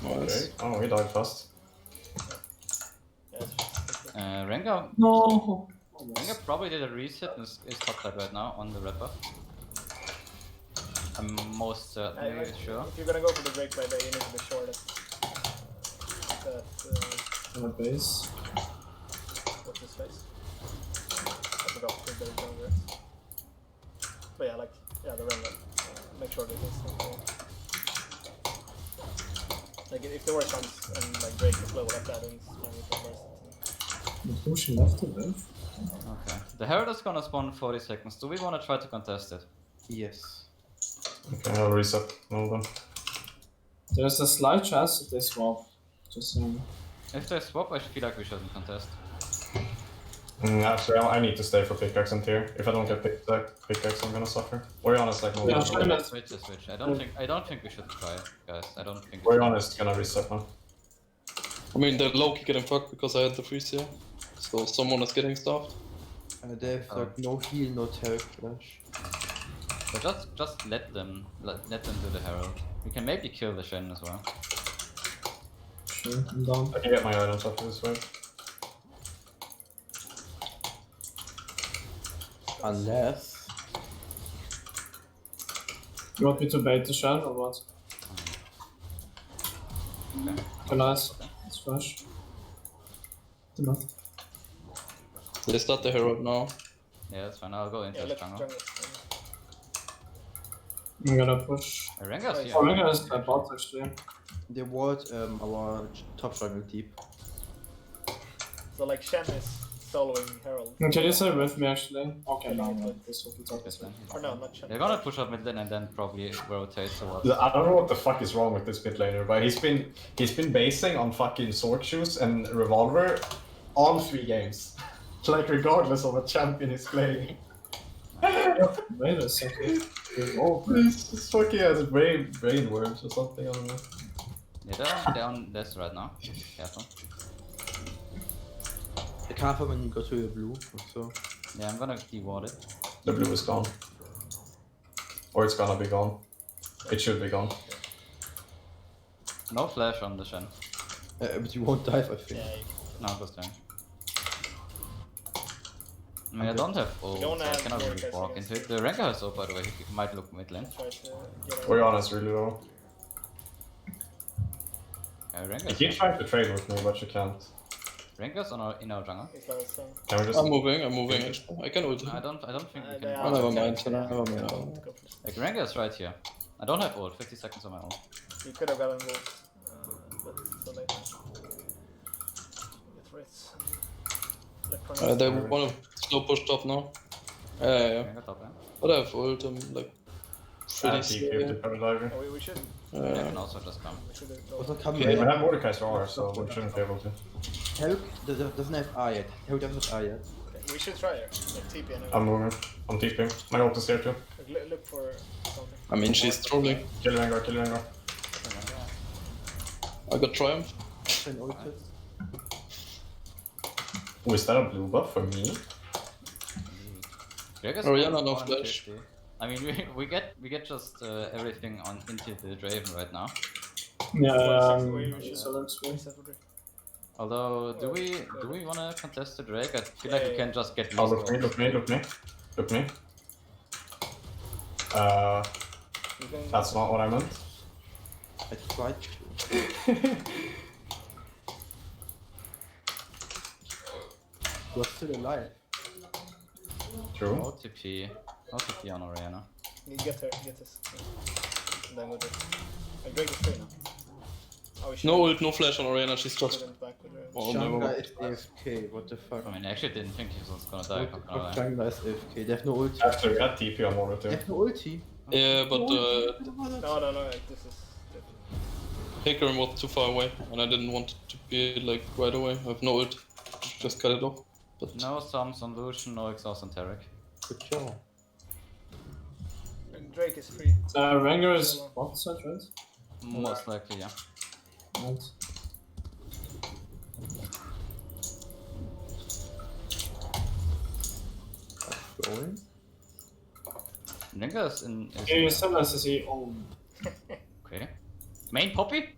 S1: Nice.
S5: Okay. Oh, he died fast.
S2: Yeah,
S4: Rengar
S6: No.
S4: probably did a reset and is top side right now on the red buff. I'm most certainly sure.
S2: If you're gonna go for the Drake play, you need to be sure that
S6: On the base.
S2: what's his face? I forgot who the younger is. But yeah, like the Rengar. Make sure that it's not like if the worst comes and like Drake is low like that, then it's fine with the worst.
S6: The pushing left to left.
S4: Okay. The Herald is gonna spawn in 40 seconds. Do we wanna try to contest it?
S3: Yes.
S5: Okay, I'll reset. Hold on.
S6: There's a slight chance that they swap. Just saying.
S4: If they swap, I feel like we shouldn't contest.
S5: Actually, I need to stay for pickaxe and tier. If I don't get pickaxe, I'm gonna suffer. Oriana's like, no,
S6: Yeah,
S5: no,
S6: sure.
S5: no.
S4: Switch. I don't think we should try, guys. I don't think.
S5: Oriana's gonna reset now.
S1: I mean, they're low-key getting fucked because I had the freeze here. So someone is getting stuffed.
S3: They have like no heal, no Taric flash.
S4: So just let them do the Herald. We can maybe kill the Shen as well.
S6: Sure, I'm down.
S5: I can get my items after this wave.
S3: Unless...
S6: You want me to bait the Shen or what? Okay, nice. It's fresh. Enough.
S1: They start the Herald now.
S4: Yeah, that's fine. I'll go into
S2: Yeah,
S4: the
S2: let's
S4: jungle.
S2: jungle.
S6: I'm gonna push.
S4: Rengar's here.
S6: Oh, Rengar is by bot actually.
S3: They ward our top jungle deep.
S2: So like Shen is soloing Herald.
S6: Can you say with me actually? Okay, no, no. This will be top.
S4: Yes, then.
S2: Or no, not Shen.
S4: They're gonna push up mid lane and then probably rotate towards.
S5: I don't know what the fuck is wrong with this mid laner, but he's been basing on fucking sword shoes and revolver all 3 games. Like regardless of what champion he's playing.
S6: Wait a second. Oh,
S5: He's just fucking has brain worms or something, I don't know.
S4: Yeah, they're on this right now. Careful.
S3: Be careful when you go to your blue, so.
S4: Yeah, I'm gonna de-ward it.
S5: The blue is gone. Or it's gonna be gone. It should be gone.
S4: No flash on the Shen.
S3: But you won't dive, I think.
S2: Yeah,
S4: No, go staying. I mean, I don't have ult,
S2: don't
S4: so I
S2: have
S4: cannot really
S2: Vortex
S4: walk
S2: against
S4: into it. The Rengar has ult, by the way, he might look mid lane.
S2: try to get
S5: Oriana's really low.
S4: Rengar's
S5: You keep trying to trade with me, but you can't.
S4: Rengar's in our jungle.
S2: If that was some.
S5: Can we just...
S1: I'm moving. Actually. I can ult him.
S4: I don't think we
S2: they
S4: can.
S2: are-
S1: Oh, never mind.
S2: Yeah.
S1: Never mind.
S2: Go for it.
S4: Like Rengar's right here. I don't have ult. 50 seconds on my ult.
S2: You could have gotten wolf, but it's so late. Get Ritz.
S1: They want to slow push top now. Yeah.
S4: Rengar top lane.
S1: But I have ult, I'm like pretty
S5: TP with the
S1: scared.
S5: paraglider.
S2: We should.
S4: They can also just come.
S2: We should
S3: Was
S2: go.
S3: not coming
S5: Yeah, we
S3: back.
S5: have Mordekai's R, so we shouldn't be able to.
S3: Helk doesn't have R yet. Helk doesn't have R yet.
S2: Okay, we should try it. Like TP and
S5: I'm moving. I'm TPing. My ult is here too.
S2: look for something.
S1: I mean, she's trolling.
S5: Kill Rengar, kill Rengar.
S1: I got Triumph.
S3: Can ult it.
S5: Oh, is that a blue buff for me?
S4: Rengar's
S1: Oriana,
S4: ult
S1: no
S4: 150. I mean, we get just everything on into the Draven right now.
S6: Yeah,
S2: We should-
S6: so that's good.
S4: Although, do we want to contest the Drake? I feel like we can just get.
S5: Oh,
S4: least
S5: look me.
S2: You can,
S5: That's not what I meant.
S3: I tried to. You're still alive.
S5: True.
S4: OTP on Oriana.
S2: you get her, get this. And then with it. Like Drake is free now. Oh, we should
S1: No ult, no flash on Oriana, she's just...
S2: put him back with her.
S1: Oh, never
S3: Jungler
S1: mind.
S3: is AFK, what the fuck?
S4: I mean, I actually didn't think he was gonna die. Not gonna lie.
S3: Jungler is AFK, they have no ulti.
S5: After that TP on Mordor
S3: They
S5: too.
S3: have no ulti.
S1: Yeah, but
S2: No, like, this is different.
S1: Hikarim was too far away, and I didn't want it to be like right away. I have no ult. Just cut it off. But
S4: No Psalms on Lucian, no exhaust on Tarek.
S3: Good job.
S2: And Drake is free.
S6: Rengar is bot side, right?
S4: Most likely, yeah.
S6: Right.
S3: going?
S4: Rengar is in. Is
S6: Yeah, you still has to see. Oh,
S4: okay. Main Poppy?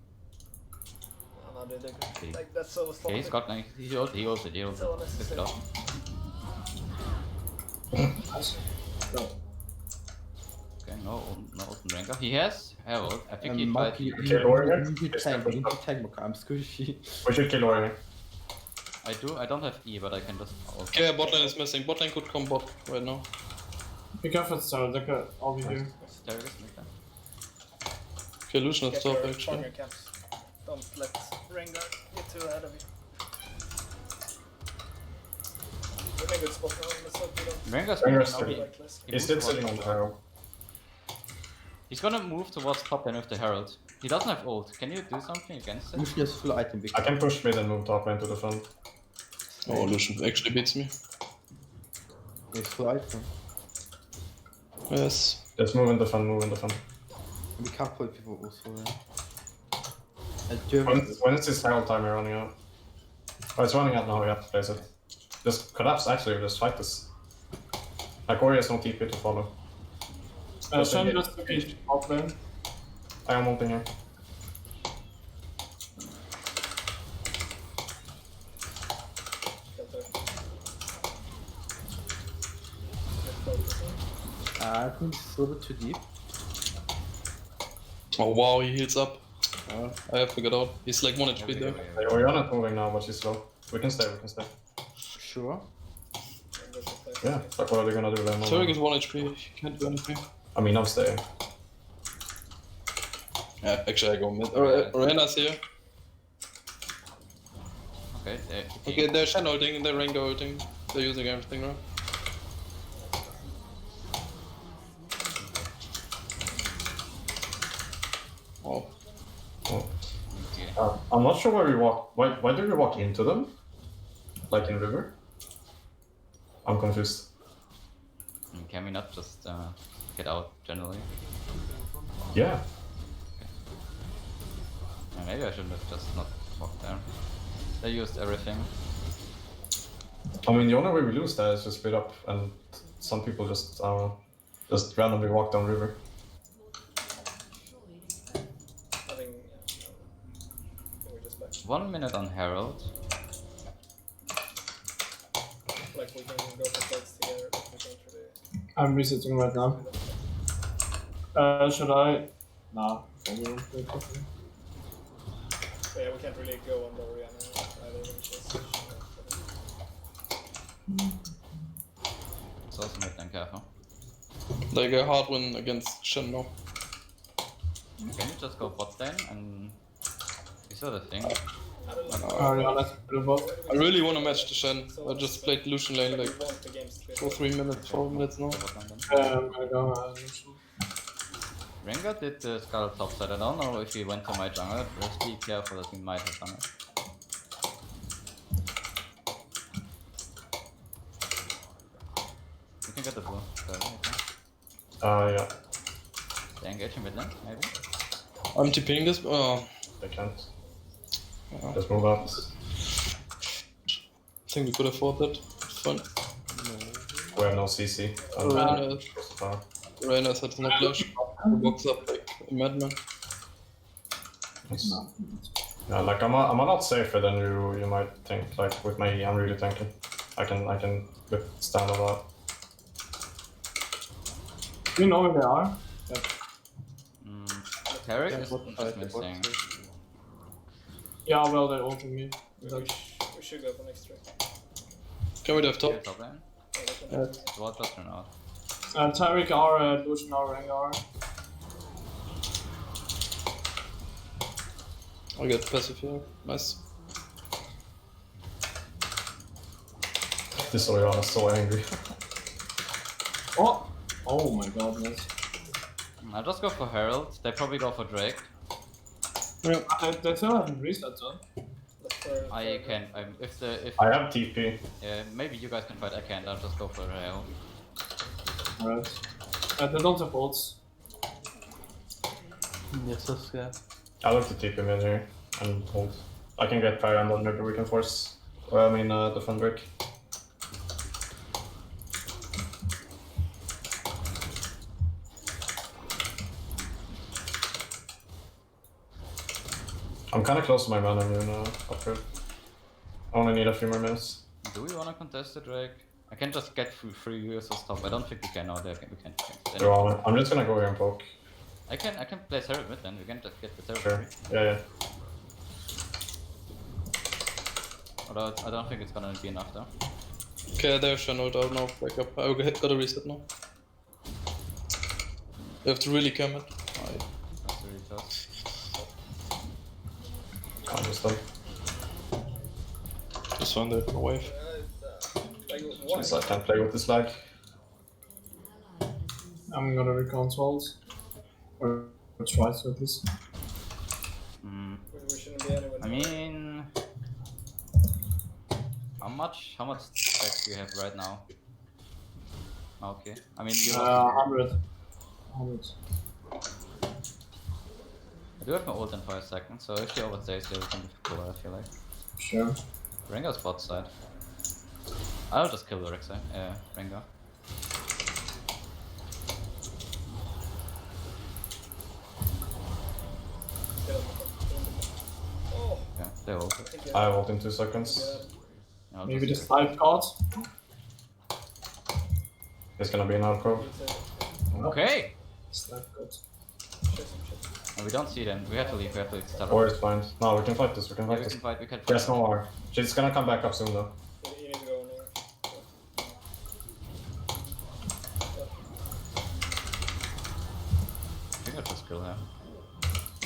S2: No, like that's so slow.
S4: Okay, he's got like he ulted.
S2: So
S4: Pick it
S2: unnecessary.
S4: up.
S6: nice. No.
S4: Okay, no ultimate Rengar. He has Herald. I think he tried.
S3: Monkey,
S5: Okay, Warrior.
S3: you
S5: Yes,
S3: tank,
S5: push
S3: you
S5: up.
S3: tank Mocha, I'm squishy.
S5: We should kill Warrior.
S4: I don't have E, but I can just ult.
S1: Okay, bot lane is missing. Bot lane could come bot right now.
S6: Be careful, Star. Look at over here.
S4: There is Mika.
S1: Okay, Lucian is
S2: Get
S1: top
S2: your
S1: actually.
S2: farm your camps. Don't let Rengar get too ahead of you. We're in a good spot now. Let's hope we don't
S4: Rengar's
S5: Rengar's
S4: now,
S5: still-
S4: he-
S2: like this.
S4: he
S5: He's
S4: moved
S5: still
S4: towards
S5: sitting on
S4: top
S5: the
S4: lane.
S5: Herald.
S4: He's gonna move towards top lane with the Herald. He doesn't have ult. Can you do something against it?
S3: Lucian has full item big.
S5: I can push mid and move top lane to the front.
S1: Oh, Lucian actually beats me.
S3: He's full item.
S1: Yes.
S5: Just move in the front, move in the front.
S3: We can't play people also, yeah. And German,
S5: When is this Herald timer running out? Oh, it's running out now, we have to place it. Just collapse actually, just fight this. Like Warrior has no TP to follow.
S6: Shen just took his top lane.
S5: I am ulting here.
S2: Get there.
S3: I think it's a little bit too deep.
S1: Oh wow, he heals up. I have to get out. He's like 1 HP there.
S5: Like, Oriana's moving now, but she's slow. We can stay, we can stay.
S3: Sure.
S5: Yeah, like what are they gonna do then?
S1: Turek is 1 HP, he can't do anything.
S5: I mean, I'm staying.
S1: Yeah, actually I go mid. Rena's here.
S4: Okay, there.
S1: Okay, they're Shen ulting and they're Rengar ulting. They're using everything, right? Oh.
S5: Oh.
S4: Okay.
S5: I'm not sure where we walk. Why did we walk into them? Like in river? I'm confused.
S4: Can we not just get out generally?
S5: Yeah.
S4: Yeah, maybe I shouldn't have just not walked there. They used everything.
S5: I mean, the only way we lose that is just split up, and some people just, I don't know, just randomly walk down river.
S2: I think we're just back.
S4: 1 minute on Herald.
S2: Like we can go for fights together. Like we can't really.
S6: I'm resetting right now. Should I? Nah. Probably won't play properly.
S2: But yeah, we can't really go on the Oriana either. When she's
S4: It's also mid and careful.
S1: Like a hard win against Shen now.
S4: Can you just go bot lane and you saw the thing?
S2: I don't know.
S6: Oriana to the bot.
S1: I really wanna match the Shen. I just played Lucian lane like
S2: We want the games to be
S1: for 3 minutes, 4 minutes now.
S4: Go bot lane then.
S6: I'm gonna go Lucian.
S4: Rengar did the skull topside. I don't know if he went to my jungle. Just be careful that he might have done it. You can get the blue.
S5: Yeah,
S4: They engage him mid lane, maybe?
S1: I'm TPing this. Oh,
S5: they can't.
S1: yeah.
S5: Just move out.
S1: I think we could afford that. It's fine.
S5: We have no CC.
S1: Reyna has no flash. He walks up like a madman.
S5: Yeah, like I'm a lot safer than you might think. Like with my E, I'm really tanking. I can withstand a lot.
S6: Do you know where they are?
S4: Tarek
S3: Yeah,
S4: is
S3: bot
S4: just
S3: side,
S4: missing.
S3: bot side.
S6: Yeah, well, they ulted me.
S2: We should go for next three.
S1: Can we have top?
S4: Top lane.
S2: Yeah, we can.
S1: Yeah.
S4: Wall just run out.
S6: Tyrick R, Lucian R, Rengar R.
S1: I get passive here. Nice.
S5: This Oriana is so angry.
S6: Oh! Oh my god, nice.
S4: I'll just go for Herald. They probably go for Drake.
S6: They still haven't reset though.
S2: Let's throw-
S4: I can. If
S5: I have TP.
S4: maybe you guys can fight. I can't. I'll just go for Herald.
S6: Alright. They don't have ults.
S3: Yes, yes, yeah.
S5: I look to TP mid here and hold. I can get Pyre and then maybe we can force. Well, I mean, defend break. I'm kind of close to my mana immune upgrade. I only need a few more minutes.
S4: Do we wanna contest it, Drake? I can just get through 3 years or stuff. I don't think we can now. We can't.
S5: Do I wanna- I'm just gonna go here and poke.
S4: I can play Seraph mid then. We can just get the
S5: Sure.
S4: territory.
S5: Yeah.
S4: Although I don't think it's gonna be enough though.
S1: Okay, there's Shadow down now. Back up. I gotta reset now. You have to really cam it.
S4: That's really tough.
S5: Can't just them.
S1: Just find the wave.
S5: Jeez, I can't play with this lag.
S6: I'm gonna recon walls. Or try to at least.
S4: Hmm.
S2: We shouldn't be anywhere.
S4: I mean, how much stacks do you have right now? Okay. I mean, you.
S6: 100. 100.
S4: I do have my ult in 5 seconds, so if you overstays here, we can just pull it, I feel like.
S6: Sure.
S4: Rengar's bot side. I'll just kill the Rek'Sai, Rengar.
S2: Oh,
S4: Yeah, they're ulted.
S5: I have ult in 2 seconds.
S4: Yeah, I'll
S6: Maybe
S4: just-
S6: the slide card.
S5: It's gonna be an outcrow.
S4: Okay!
S6: Slide card.
S4: No, we don't see them, we have to leave, start
S5: Or it's fine. No, we can fight this, we can
S4: Yeah,
S5: fight
S4: we
S5: this.
S4: can fight, we can fight.
S5: There's no R. She's gonna come back up soon though.
S2: you need to go now.
S4: I think I'll just kill her.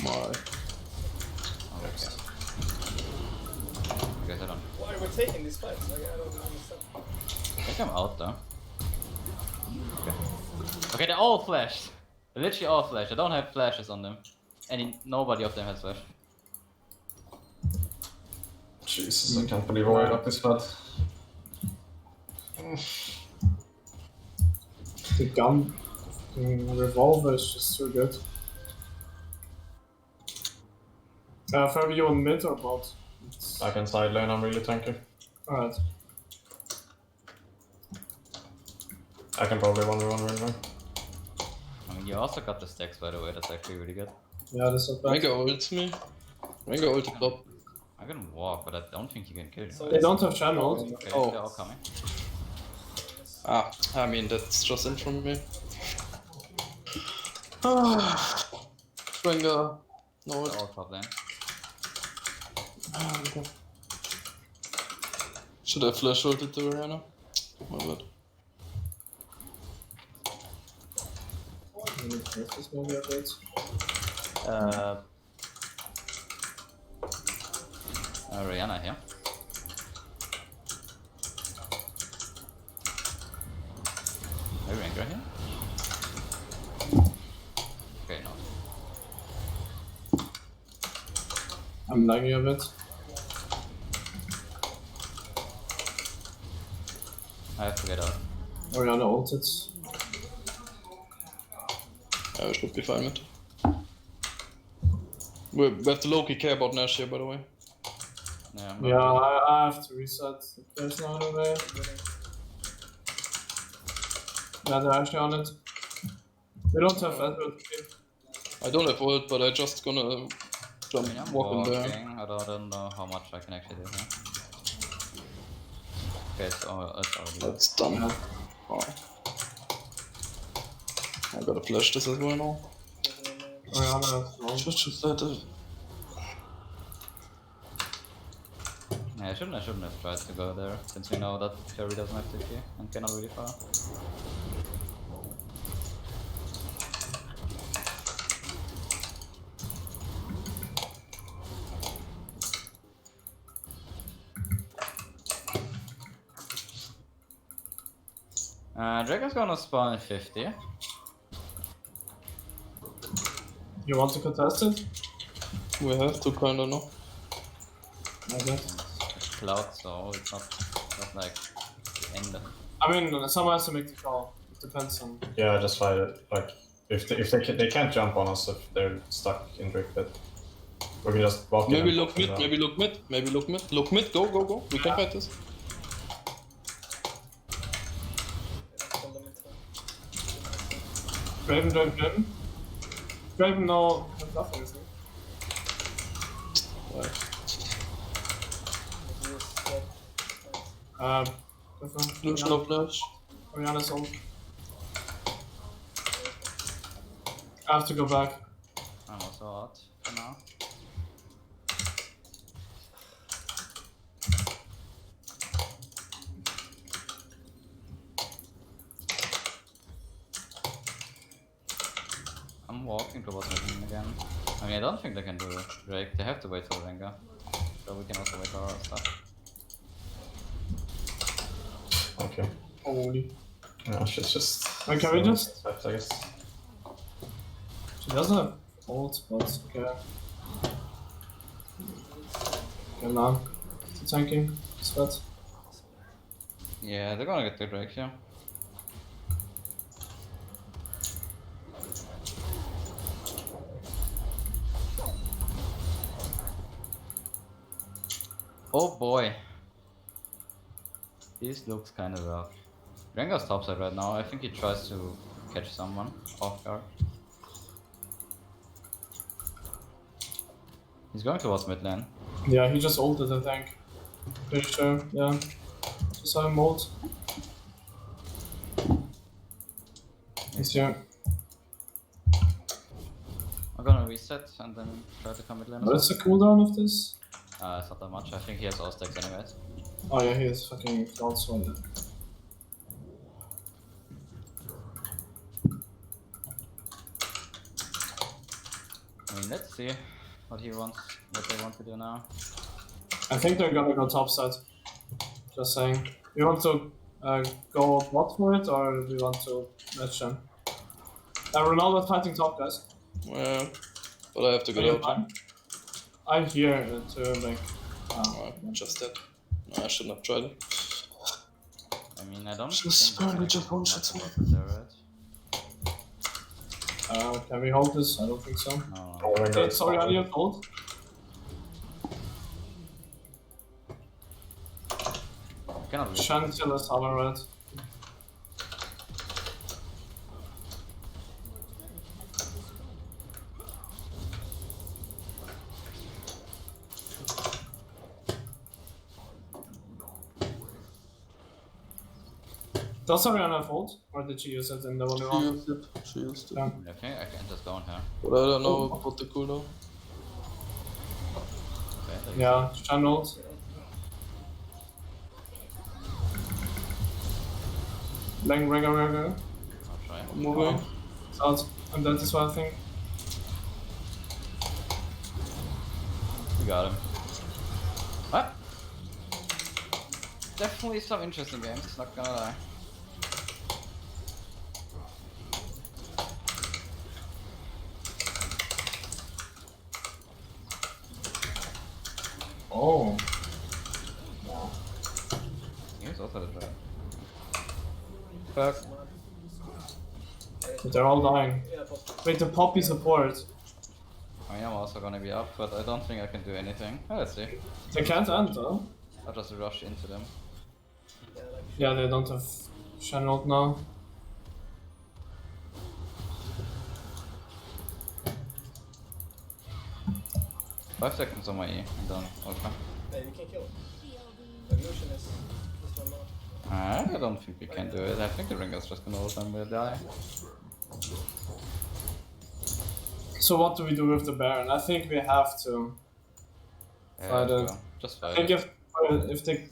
S1: My.
S4: Oh, okay. You guys, I don't.
S2: Why are we taking these fights? Like, I don't understand.
S4: I think I'm out though. Okay. Okay, they're all flashed. They're literally all flashed. I don't have flashes on them. Nobody of them has flash.
S5: Jesus, I can't believe I got this bad.
S6: The gun. Revolver is just so good. Furby, you on mid or bot?
S5: I can side lane, I'm really tanky.
S6: Alright.
S5: I can probably 1v1 right now.
S4: I mean, you also got the stacks by the way, that's actually really good.
S6: Yeah, that's not bad.
S1: Rengar ults me. Rengar ulted top.
S4: I can walk, but I don't think you can kill him.
S2: So-
S6: They don't have channels.
S4: Okay,
S1: Oh.
S4: they're all coming.
S1: Ah, I mean, that's just in from me. Rengar. No,
S4: They're all top lane.
S1: should I flash ulted to Oriana? My bad.
S6: Any curses maybe updates?
S4: Rihanna here. Maybe Rengar here? Okay, no.
S6: I'm lagging a bit.
S4: I have to get out.
S6: Oriana ulted.
S1: I should be fine with. We have to low-key care about Nash here, by the way.
S4: Yeah, I'm
S6: Yeah, I have to reset. There's no other way. Yeah, they're actually on it. They don't have Edward.
S1: I don't have ult, but I just gonna jump,
S4: I mean, I'm
S1: walk in
S4: walking.
S1: there.
S4: I don't know how much I can actually do here. Okay, so it's already
S1: That's done.
S6: Yeah.
S1: Oh. I gotta flash this as well now.
S6: Oriana has no.
S1: Just that.
S4: Yeah, I shouldn't have tried to go there, since we know that Fury doesn't have TP and cannot really far. Dragon's gonna spawn in 50.
S6: You want to contest it?
S1: We have to kinda know.
S6: I guess.
S4: Cloud, so it's not like the end of.
S6: I mean, someone has to make the call. It depends on.
S5: Yeah, just fight it. Like, if they can't jump on us if they're stuck in Drake pit. We can just walk in
S1: Maybe
S5: and
S1: look
S5: poke them
S1: mid,
S5: down.
S1: maybe look mid, maybe look mid. Look mid, go, go, go. We can fight this.
S6: Draven. Draven, no. Nothing, isn't it?
S1: Lucio no flash.
S6: Oriana's ult. I have to go back.
S4: I'm also out for now. I'm walking towards Midlane again. I mean, I don't think they can do Drake. They have to wait for Rengar. So we can also wait for our stuff.
S5: Okay.
S6: Holy.
S5: Yeah, she's just.
S6: Wait, can we just?
S5: I guess.
S6: She doesn't have ult, but okay. Okay, now. Tanking. Sweat.
S4: Yeah, they're gonna get the Drake here. Oh boy. This looks kind of rough. Rengar's topside right now. I think he tries to catch someone off guard. He's going towards mid lane.
S6: Yeah, he just ulted, I think. Pretty sure, yeah. Just saw him ult. He's here.
S4: I'm gonna reset and then try to come mid lane.
S6: What is the cooldown of this?
S4: It's not that much. I think he has all stacks anyways.
S6: Oh yeah, he is fucking Cloud Swan.
S4: I mean, let's see what they want to do now.
S6: I think they're gonna go topside. Just saying. You want to go bot for it, or do you want to match them? Ronaldo's fighting top, guys.
S1: Yeah, but I have to
S6: Are
S1: get
S6: you
S1: out.
S6: fine? I'm here to like.
S1: Oh, just dead. No, I shouldn't have tried it.
S4: I mean, I don't
S1: Just
S4: think
S1: apparently
S4: they
S1: just
S4: can
S1: one
S4: do
S1: shot
S4: much about the turret.
S6: Can we hold this? I don't think so.
S4: No.
S5: Oh, Rengar
S6: Okay,
S5: is
S6: sorry,
S5: fine.
S6: on your hold.
S4: I cannot reach.
S6: Chantil is our red. Does Oriana have ult? Or did she use it in the one
S1: She
S6: round?
S1: used it. She used it.
S6: Yeah.
S4: I think I can just go on here.
S1: But I don't know about the cooldown.
S4: Okay, there you
S6: Yeah, Shan ult. Lang Rengar.
S4: go. I'll try.
S1: I'm moving.
S6: It's out. And that is what I think.
S4: We got him. What? Definitely some interesting games, not gonna lie.
S6: Oh.
S4: Here's also the trap. Fuck.
S6: But they're all dying. Wait, the Poppy support.
S4: I mean, I'm also gonna be up, but I don't think I can do anything. Oh, let's see.
S6: They can't end though.
S4: I'll just rush into them.
S6: Yeah, they don't have Shan ult now.
S4: Five seconds on my E, and then okay.
S2: Yeah, you can kill him. The illusion is this one now.
S4: I don't think we can do it. I think the Ringer's just gonna ult and we'll die.
S6: So what do we do with the Baron? I think we have to.
S4: Yeah,
S6: Fight it.
S4: go. Just
S6: I
S4: fight
S6: think
S4: it.
S6: if they,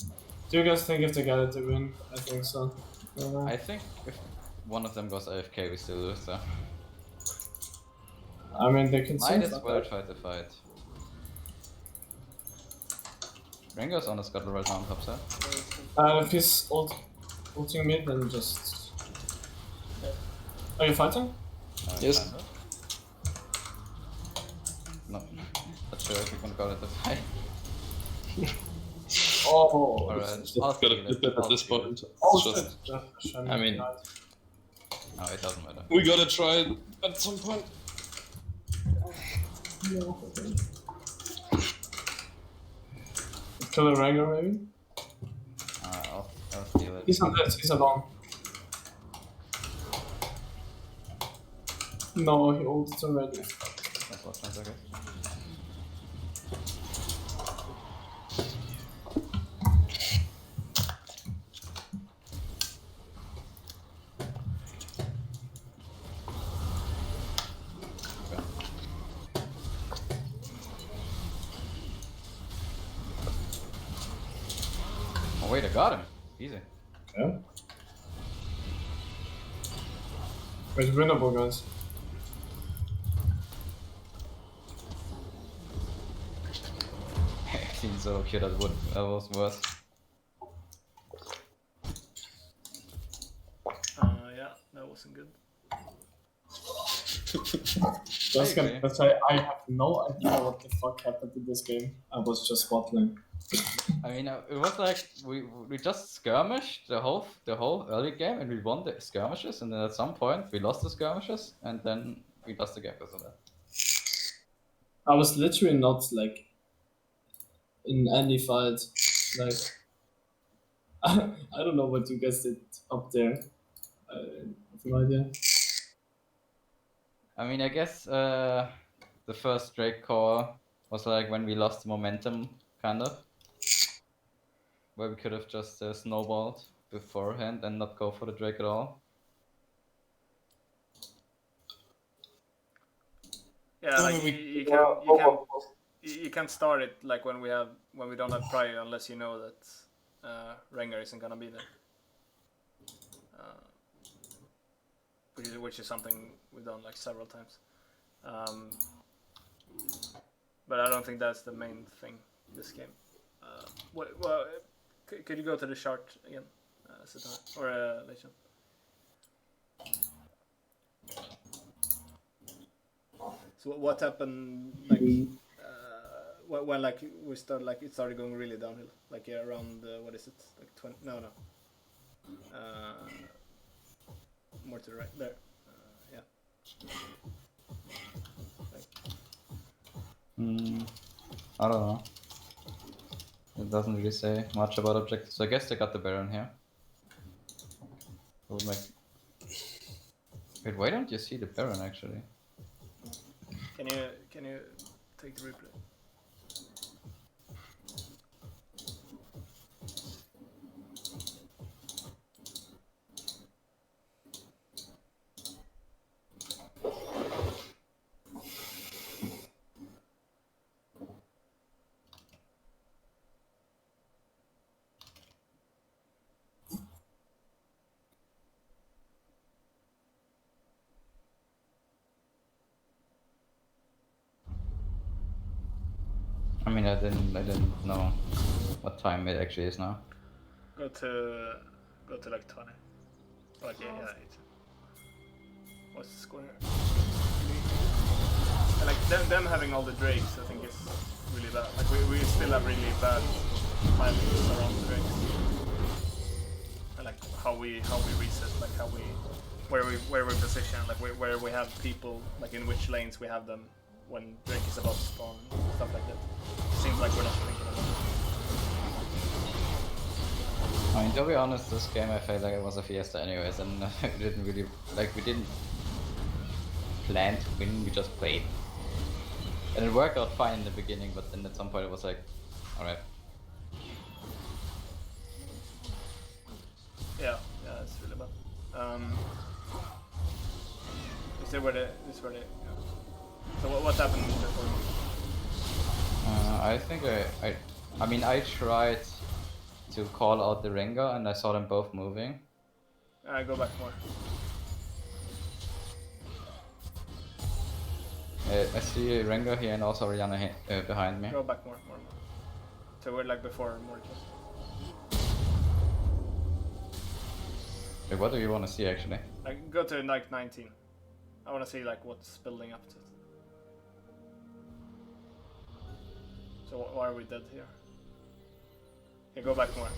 S6: do you guys think if they get it, they win? I think so.
S4: I think if one of them goes AFK, we still lose though.
S6: I mean, they can
S4: Might
S6: save
S4: as well try to fight. Ringo's on the scuttle right now on top side.
S6: If he's ulting mid, then just. Are you fighting?
S1: Yes.
S4: Kind of. No, not sure if you can call it a fight.
S6: Oh.
S4: Alright, I'll
S1: Gotta
S4: steal
S1: flip it at
S4: I'll
S1: this
S4: steal
S1: point.
S6: Oh
S1: It's
S6: shit.
S1: just,
S6: Shan
S1: I mean-
S6: died.
S4: No, it doesn't matter.
S1: we gotta try it at some point.
S6: Kill a Rengar maybe?
S4: I'll steal it.
S6: He's on this, he's alone. No, he ulted already.
S4: Let's watch one second. Oh wait, I got him. Easy.
S6: Yeah. It's winnable, guys.
S4: Seems so cute that was worse.
S2: Yeah, that wasn't good.
S6: Just
S4: I agree.
S6: gonna say, I have no idea what the fuck happened in this game. I was just bottling.
S4: I mean, it was like we just skirmished the whole early game, and we won the skirmishes, and then at some point we lost the skirmishes, and then we lost the game because of that.
S6: I was literally not like in any fight. Like I don't know what you guys did up there. I have no idea.
S4: I mean, I guess the first Drake call was like when we lost the momentum, kind of, where we could have just snowballed beforehand and not go for the Drake at all.
S2: Yeah, like you can't start it like when we don't have prior unless you know that Rengar isn't gonna be there. Which is something we've done like several times. But I don't think that's the main thing this game. Could you go to the chart again, Sitana? Or Leishan? So what happened like when like we started like it started going really downhill, like around what is it, like 20? No. More to the right there. Yeah.
S4: I don't know. It doesn't really say much about objectives. So I guess they got the Baron here. It would make... Wait, why don't you see the Baron actually?
S2: Can you take the replay?
S4: I mean, I didn't know what time it actually is now.
S2: Go to like 20. Like yeah. What's the score here? And like them having all the Drakes, I think is really bad. Like we still have really bad timings around the Drakes. And like how we reset, like where we position, like where we have people, like in which lanes we have them when Drake is about to spawn, stuff like that. Seems like we're not thinking about it.
S4: I mean, to be honest, this game I felt like it was a fiesta anyways, and we didn't plan to win, we just played. And it worked out fine in the beginning, but then at some point it was like, alright.
S2: Yeah, it's really bad. Is there where the yeah. So what happened before?
S4: I think I mean I tried to call out the Rengar and I saw them both moving.
S2: Go back more.
S4: I see Rengar here and also Rihanna behind me.
S2: Go back more. So we're like before more.
S4: Wait, what do you want to see actually?
S2: Like go to like 19. I want to see like what's building up to it. So why are we dead here? Okay, go back more.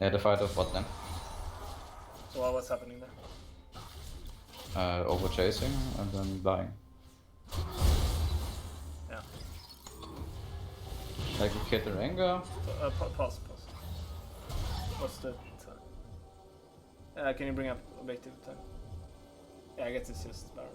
S4: Yeah, the fight of what then?
S2: So what's happening there?
S4: Over chasing and then dying.
S2: Yeah.
S4: Like we hit the Rengar.
S2: Pause. What's the time? Can you bring up objective time? Yeah, I guess it's just Baron.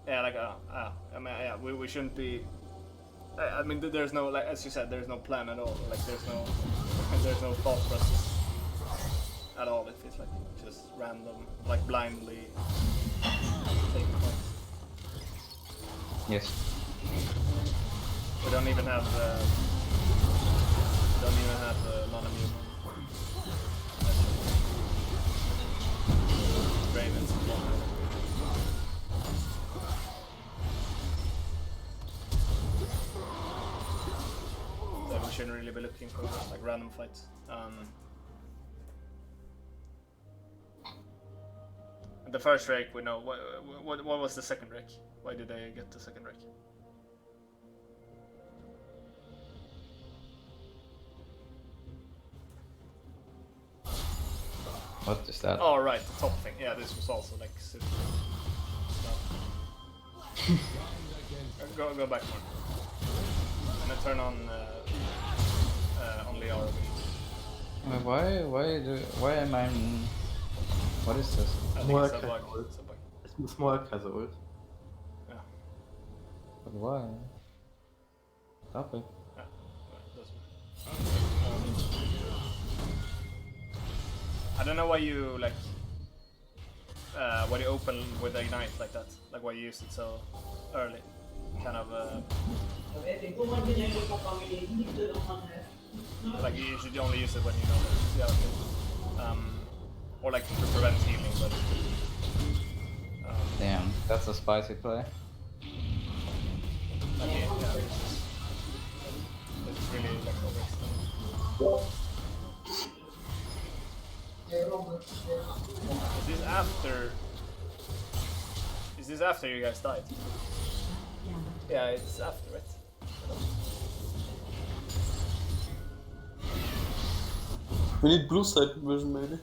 S2: Yeah, like I mean, yeah, we shouldn't be. I mean, there's no, like as you said, there's no plan at all. Like there's no thought process. at all. It feels like just random, like blindly taking points.
S4: Yes.
S2: We don't even have non-immune. Ravens and one. So we shouldn't really be looking for like random fights. The first rake we know. What was the second rake? Why did they get the second rake?
S4: What is that?
S2: Oh right, the top thing. Yeah, this was also like super. Go back more. And then turn on only ROV.
S4: Why am I in... What is this?
S2: I think it's a bug. It's a bug.
S3: It's small Kaiser ult.
S2: Yeah.
S4: But why? Stop it.
S2: Yeah. Well, it doesn't. I don't know why you like why you open with the ignite like that. Like why you used it so early. Kind of like you should only use it when you know that it's the other thing. Or like to prevent healing, but
S4: Damn, that's a spicy play.
S2: I mean, yeah, it's really like overextended. Is this after you guys died? Yeah, it's after it.
S1: We need blue side vision maybe.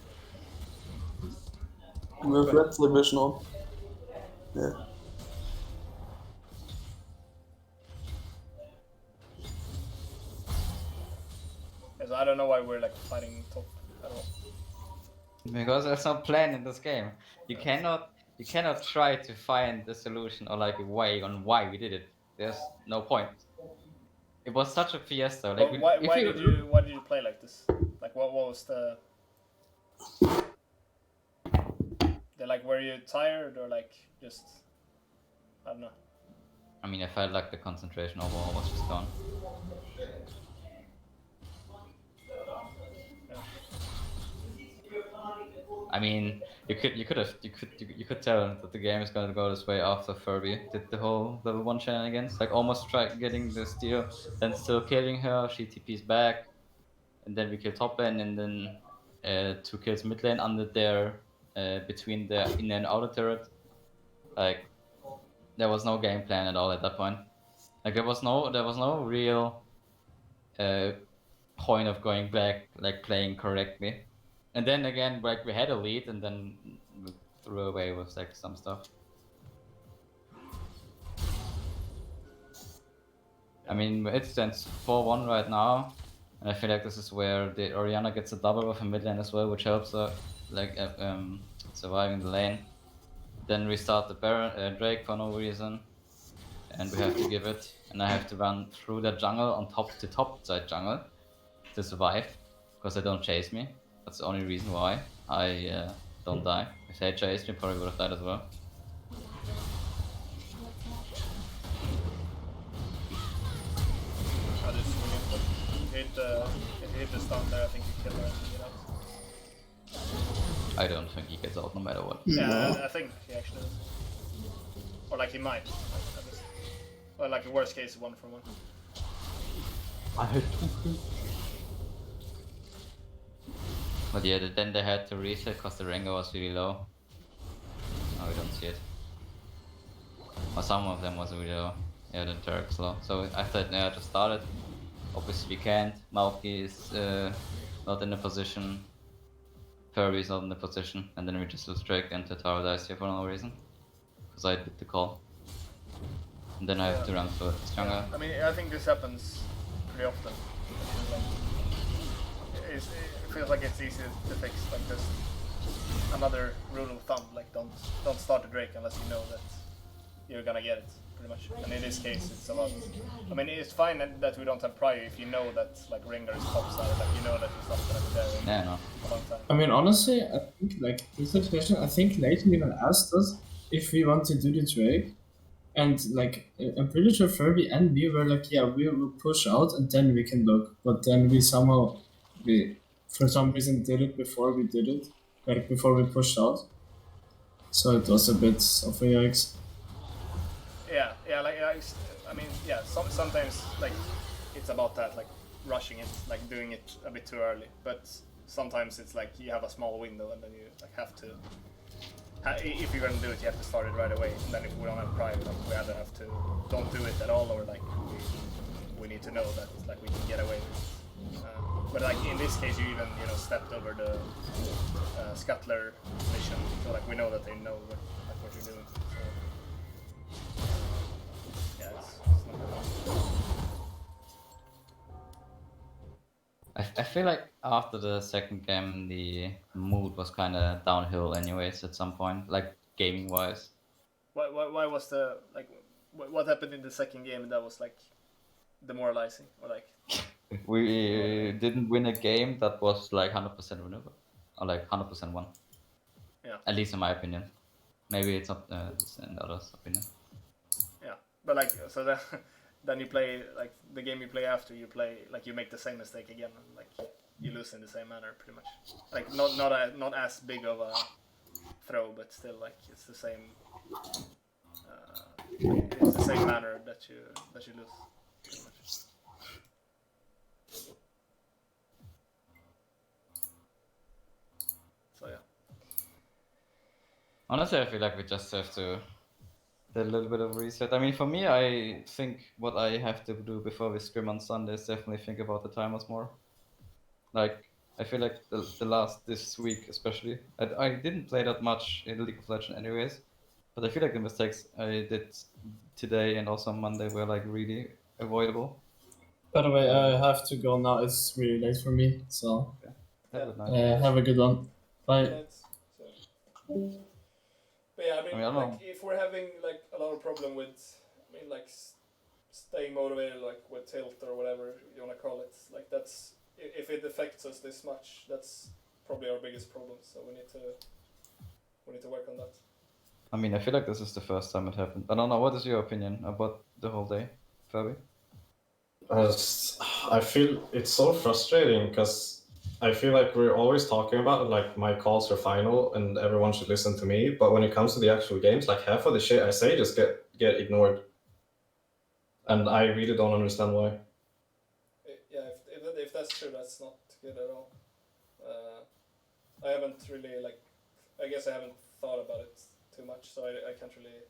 S1: We have red side vision on. Yeah.
S2: Yeah, so I don't know why we're like fighting top at all.
S4: Because there's no plan in this game. You cannot try to find the solution or like a way on why we did it. There's no point. It was such a fiesta. Like
S2: But why did you play like this? Like what was the like were you tired or like just I don't know.
S4: I mean, I felt like the concentration overall was just gone. I mean, you could tell that the game is gonna go this way after Furby did the whole level 1 shenanigans, like almost tried getting the steal, then still killing her, she TP's back, and then we kill top lane, and then 2 kills mid lane under there, between the inner and outer turret. Like, there was no game plan at all at that point. Like there was no real point of going back, like playing correctly. And then again, like we had a lead, and then we threw away with like some stuff. I mean, it stands 4-1 right now, and I feel like this is where the Orianna gets a double with a mid lane as well, which helps her like surviving the lane. Then we start the Baron Drake for no reason, and we have to give it. And I have to run through the jungle on top to top side jungle to survive, because they don't chase me. That's the only reason why I don't die. If they chased me, probably would have died as well.
S2: I just if you hit the stun there, I think you kill her and you get out.
S4: I don't think he gets out no matter what.
S2: Yeah, I think he actually does. Or like he might. Or like a worst case 1 for 1.
S3: I had 2 kills.
S4: But yeah, then they had to reset because the Rengar was really low. Oh, we don't see it. Or some of them was really low. Yeah, the Turk's low. So after they just started, obviously we can't. Malky is not in a position. Furby is not in the position. And then we just lose Drake into Tower dice here for no reason. Because I did the call. And then I have to run for stronger.
S2: I mean, I think this happens pretty often. It feels like it's easy to fix, like just another rule of thumb, like don't start a Drake unless you know that you're gonna get it, pretty much. And in this case, it's about, I mean, it's fine that we don't have prior if you know that like Rengar is top side, like you know that he's not gonna be there in a long time.
S6: I mean, honestly, I think like this question. I think Leighton even asked us if we want to do the Drake, and like I'm pretty sure Furby and me were like, yeah, we will push out and then we can look. But then we for some reason did it before we did it, like before we pushed out. So it was a bit of a yikes.
S2: Yeah, like I mean, yeah. Sometimes like it's about that, like rushing it, like doing it a bit too early. But sometimes it's like you have a small window, and then you like have to. If you're gonna do it, you have to start it right away. And then if we don't have pride, like we either have to don't do it at all, or like we need to know that like we can get away with it. But like in this case, you even stepped over the scuttler mission, so like we know that they know what you're doing. So, yeah, it's not good.
S4: I feel like after the second game, the mood was kind of downhill, anyways. At some point, like gaming wise.
S2: Why was the like what happened in the second game that was like demoralizing or like?
S4: We didn't win a game that was like 100% winnable, or like 100% won.
S2: Yeah.
S4: At least in my opinion. Maybe it's not in others' opinion.
S2: Yeah, but like so then then you play like the game you play after you play like you make the same mistake again and like you lose in the same manner pretty much. Like not as big of a throw, but still like it's the same. It's the same manner that you lose pretty much. So yeah.
S4: Honestly, I feel like we just have to do a little bit of reset. I mean, for me, I think what I have to do before we scrim on Sunday is definitely think about the timers more. Like, I feel like this week especially, I didn't play that much in League of Legends anyways, but I feel like the mistakes I did today and also on Monday were like really avoidable.
S6: By the way, I have to go now. It's really late for me, so
S4: Have a good night.
S6: have a good one. Bye.
S2: But yeah, I
S4: I don't
S2: like
S4: know.
S2: if we're having like a lot of problem with, I mean, like staying motivated, like with tilt or whatever you wanna call it, like that's if it affects us this much, that's probably our biggest problem. So we need to work on that.
S4: I mean, I feel like this is the first time it happened. I don't know. What is your opinion about the whole day, Fabi?
S5: I feel it's so frustrating because I feel like we're always talking about like my calls are final and everyone should listen to me, but when it comes to the actual games, like half of the shit I say just get ignored, and I really don't understand why.
S2: Yeah, if that's true, that's not good at all. I haven't really like, I guess I haven't thought about it too much, so I can't really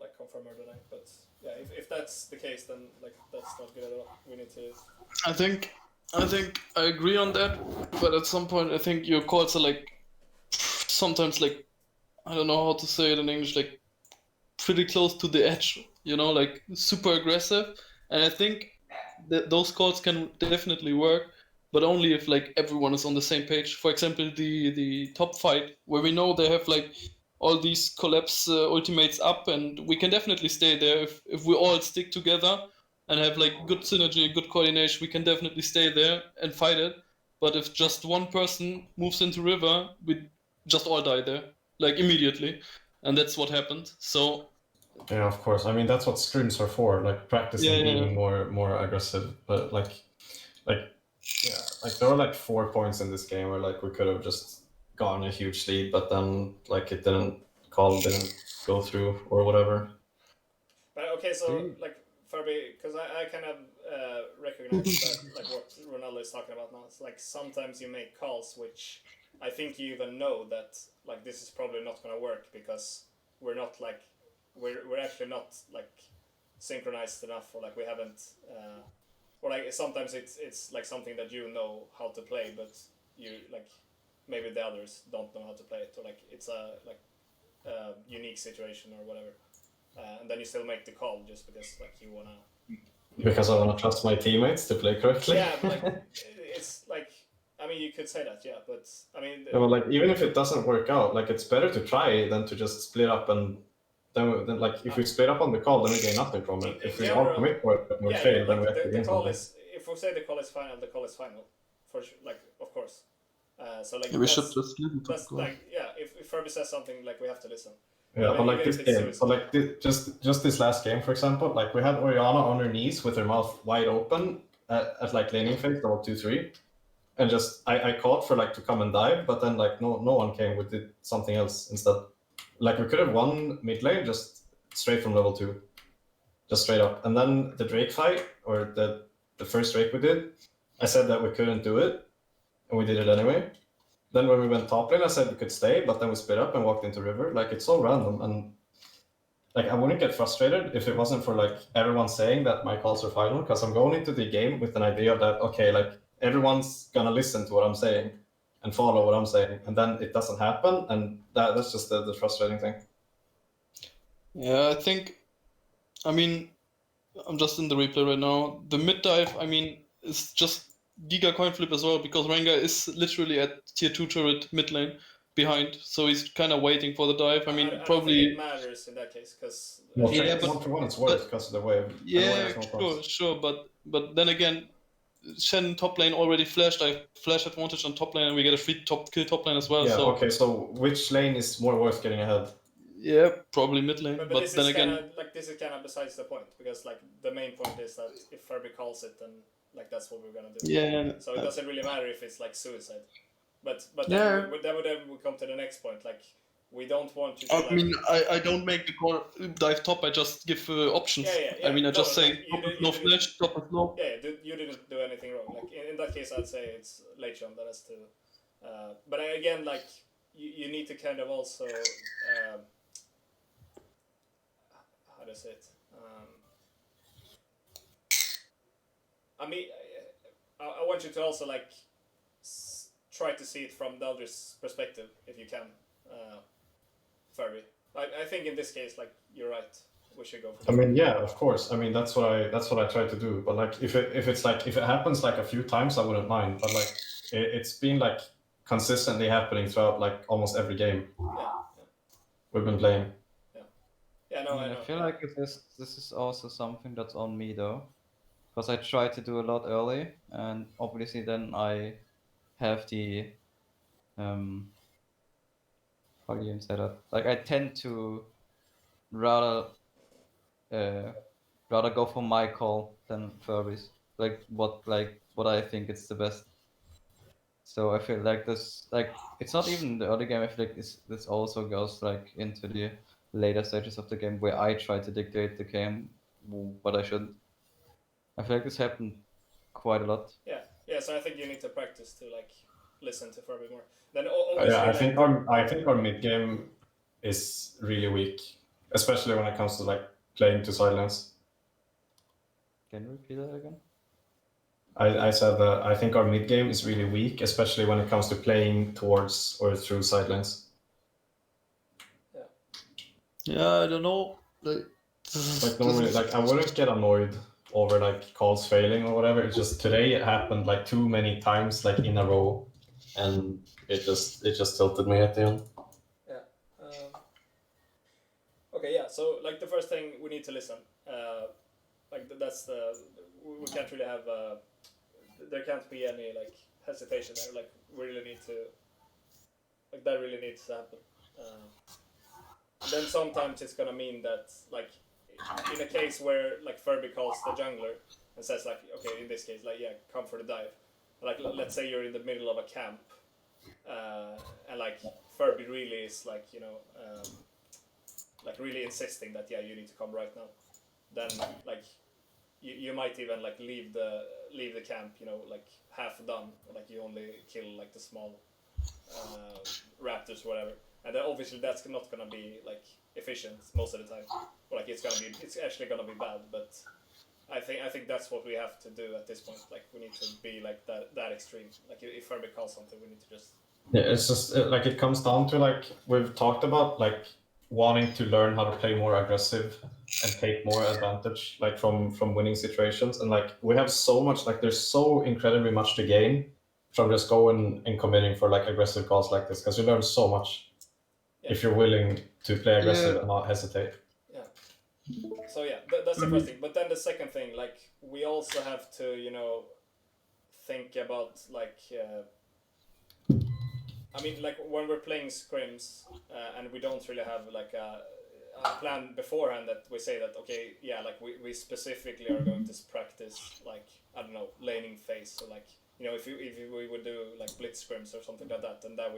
S2: like confirm or deny. But yeah, if that's the case, then like that's not good at all. We need to.
S1: I think I agree on that, but at some point I think your calls are like sometimes like I don't know how to say it in English, like pretty close to the edge, like super aggressive. And I think that those calls can definitely work, but only if like everyone is on the same page. For example, the top fight where we know they have like all these collapse ultimates up, and we can definitely stay there if we all stick together and have like good synergy, good coordination. We can definitely stay there and fight it. But if just one person moves into river, we just all die there like immediately, and that's what happened. So
S5: Yeah, of course. I mean, that's what scrims are for, like practicing
S1: Yeah.
S5: being more aggressive. But like yeah, like there were like 4 points in this game where like we could have just gotten a huge lead, but then like it didn't go through or whatever.
S2: But okay, so like Furby, because I kind of recognize that like what Ronaldo is talking about now. It's like sometimes you make calls which I think you even know that like this is probably not gonna work because we're not like we're actually not like synchronized enough, or like we haven't or like sometimes it's like something that you know how to play, but you like maybe the others don't know how to play it, or like it's a like unique situation or whatever, and then you still make the call just because like you wanna.
S5: Because I want to trust my teammates to play correctly.
S2: Yeah, but like it's like I mean you could say that, yeah, but I mean.
S5: Yeah, well, like even if it doesn't work out, like it's better to try than to just split up and then like if we split up on the call, then we gain nothing from it. If we all commit for it and we fail, then we have to gain
S2: the call
S5: something.
S2: is if we say the call is final, the call is final, for sure. Like of course, So like
S1: Yeah, we should
S2: that's,
S1: just listen to
S2: that's
S1: the
S2: like if Furby says something, like we have to listen.
S5: Yeah,
S2: Even-
S5: but like
S2: even
S5: this
S2: if it's
S5: game, so
S2: suicide.
S5: like just this last game, for example, like we had Oriana on her knees with her mouth wide open at like laning phase, level 2-3, and just I called for like to come and dive, but then like no one came. We did something else instead. Like we could have won mid lane just straight from level 2, just straight up. And then the Drake fight, or the first Drake we did, I said that we couldn't do it, and we did it anyway. Then when we went top lane, I said we could stay, but then we split up and walked into river. Like it's so random, and like I wouldn't get frustrated if it wasn't for like everyone saying that my calls are final, because I'm going into the game with an idea that okay, like everyone's gonna listen to what I'm saying and follow what I'm saying, and then it doesn't happen, and that's just the frustrating thing.
S1: Yeah, I think. I mean, I'm just in the replay right now. The mid dive, I mean, is just Giga coin flip as well because Rengar is literally at tier 2 turret mid lane behind, so he's kind of waiting for the dive. I mean,
S2: I don't think
S1: probably.
S2: it matters in that case because
S5: No,
S1: Yeah, but-
S5: 1-for-1 it's worse because of the wave. And the wave
S1: Yeah,
S5: has no
S1: sure,
S5: points.
S1: sure, but then again, Shen top lane already flashed. I have flash advantage on top lane, and we get a free kill top lane as well.
S5: Yeah,
S1: so
S5: okay, so which lane is more worth getting ahead?
S1: yeah, probably mid lane.
S2: But
S1: But
S2: this
S1: then
S2: is
S1: again,
S2: kind of like this is kind of besides the point because like the main point is that if Furby calls it, then like that's what we're gonna do.
S1: yeah,
S2: So it doesn't really matter if it's like suicide. But
S1: Yeah.
S2: then we come to the next point. Like we don't want you to.
S1: I
S2: like,
S1: mean, I don't make the call dive top. I just give options.
S2: Yeah.
S1: I mean, I
S2: No,
S1: just say
S2: like,
S1: top
S2: you
S1: is no
S2: didn't-
S1: flash, top is no.
S2: Yeah, you didn't do anything wrong. Like in that case, I'd say it's Leishon that has to. But again, like you need to kind of also. How do I say it? I mean, I want you to also like try to see it from the other's perspective if you can, Furby. I think in this case, like you're right. We should go for.
S5: I mean, yeah, of course. I mean, that's what I try to do. But like, if it happens like a few times, I wouldn't mind. But like, it's been like consistently happening throughout like almost every game
S2: Yeah.
S5: we've been playing.
S2: Yeah, no, I know.
S4: I feel like this is also something that's on me though, because I try to do a lot early, and obviously then I have the how do you even say that? Like I tend to rather go for my call than Furby's. Like what I think it's the best. So I feel like this, like it's not even the early game. I feel like this also goes like into the later stages of the game where I try to dictate the game, but I shouldn't. I feel like this happened quite a lot.
S2: Yeah. So I think you need to practice to like listen to Furby more. Then obviously,
S5: Yeah,
S2: like,
S5: I think our mid game is really weak, especially when it comes to like playing to silence.
S4: Can you repeat that again?
S5: I said that I think our mid game is really weak, especially when it comes to playing towards or through sidelines.
S1: Yeah, I don't know.
S5: Like normally, like I wouldn't get annoyed over like calls failing or whatever. It's just today it happened like too many times, like in a row, and it just tilted me at the end.
S2: Okay, yeah. So like the first thing we need to listen. Like that's the we can't really have. There can't be any like hesitation there. Like we really need to. Like that really needs to happen. Then sometimes it's gonna mean that like in a case where like Furby calls the jungler and says like okay in this case like yeah come for the dive. Like let's say you're in the middle of a camp. And like Furby really is like like really insisting that yeah you need to come right now, then like you might even like leave the camp like half done, like you only kill like the small raptors or whatever, and then obviously that's not gonna be like efficient most of the time, or like it's actually gonna be bad, but I think that's what we have to do at this point. Like we need to be like that extreme. Like if Furby calls something, we need to just.
S5: Yeah, it's just like it comes down to like we've talked about like wanting to learn how to play more aggressive and take more advantage like from winning situations, and like we have so much like there's so incredibly much to gain from just going and committing for like aggressive calls like this, because you learn so much if you're willing to play aggressive and not hesitate.
S2: So yeah, that's the first thing. But then the second thing, like we also have to think about like I mean, like when we're playing scrims and we don't really have like a plan beforehand that we say that okay, yeah, like we specifically are going to practice like I don't know laning phase. So like if we would do like blitz scrims or something like that, then that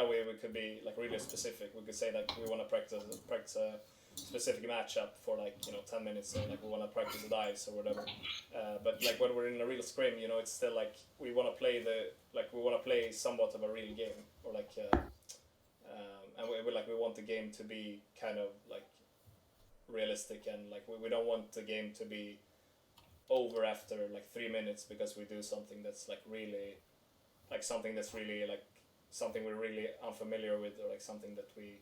S2: way we could be like really specific. We could say like we want to practice a specific matchup for like 10 minutes, or like we want to practice the dives or whatever. But like when we're in a real scrim, it's still like we want to play somewhat of a real game, or like and we want the game to be kind of like realistic, and like we don't want the game to be over after like 3 minutes because we do something that's like really like something that's really like something we're really unfamiliar with, or like something that we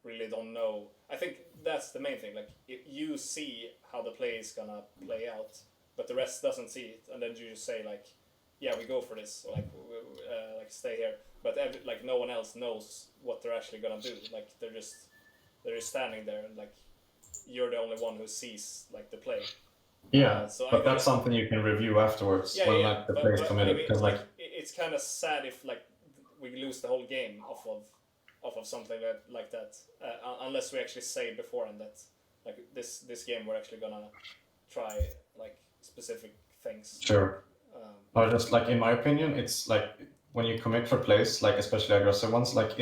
S2: really don't know. I think that's the main thing. Like if you see how the play is gonna play out, but the rest doesn't see it, and then you just say like, yeah, we go for this, or like stay here. But like no one else knows what they're actually gonna do. Like they're just standing there, and like you're the only one who sees like the play.
S5: Yeah,
S2: so
S5: but that's something you can review afterwards when like the play is committed. Because like
S2: it's kind of sad if like we lose the whole game off of something like that, unless we actually say beforehand that like this game we're actually gonna try like specific things.
S5: Sure. Or just like in my opinion, it's like when you commit for plays, like especially aggressive ones, like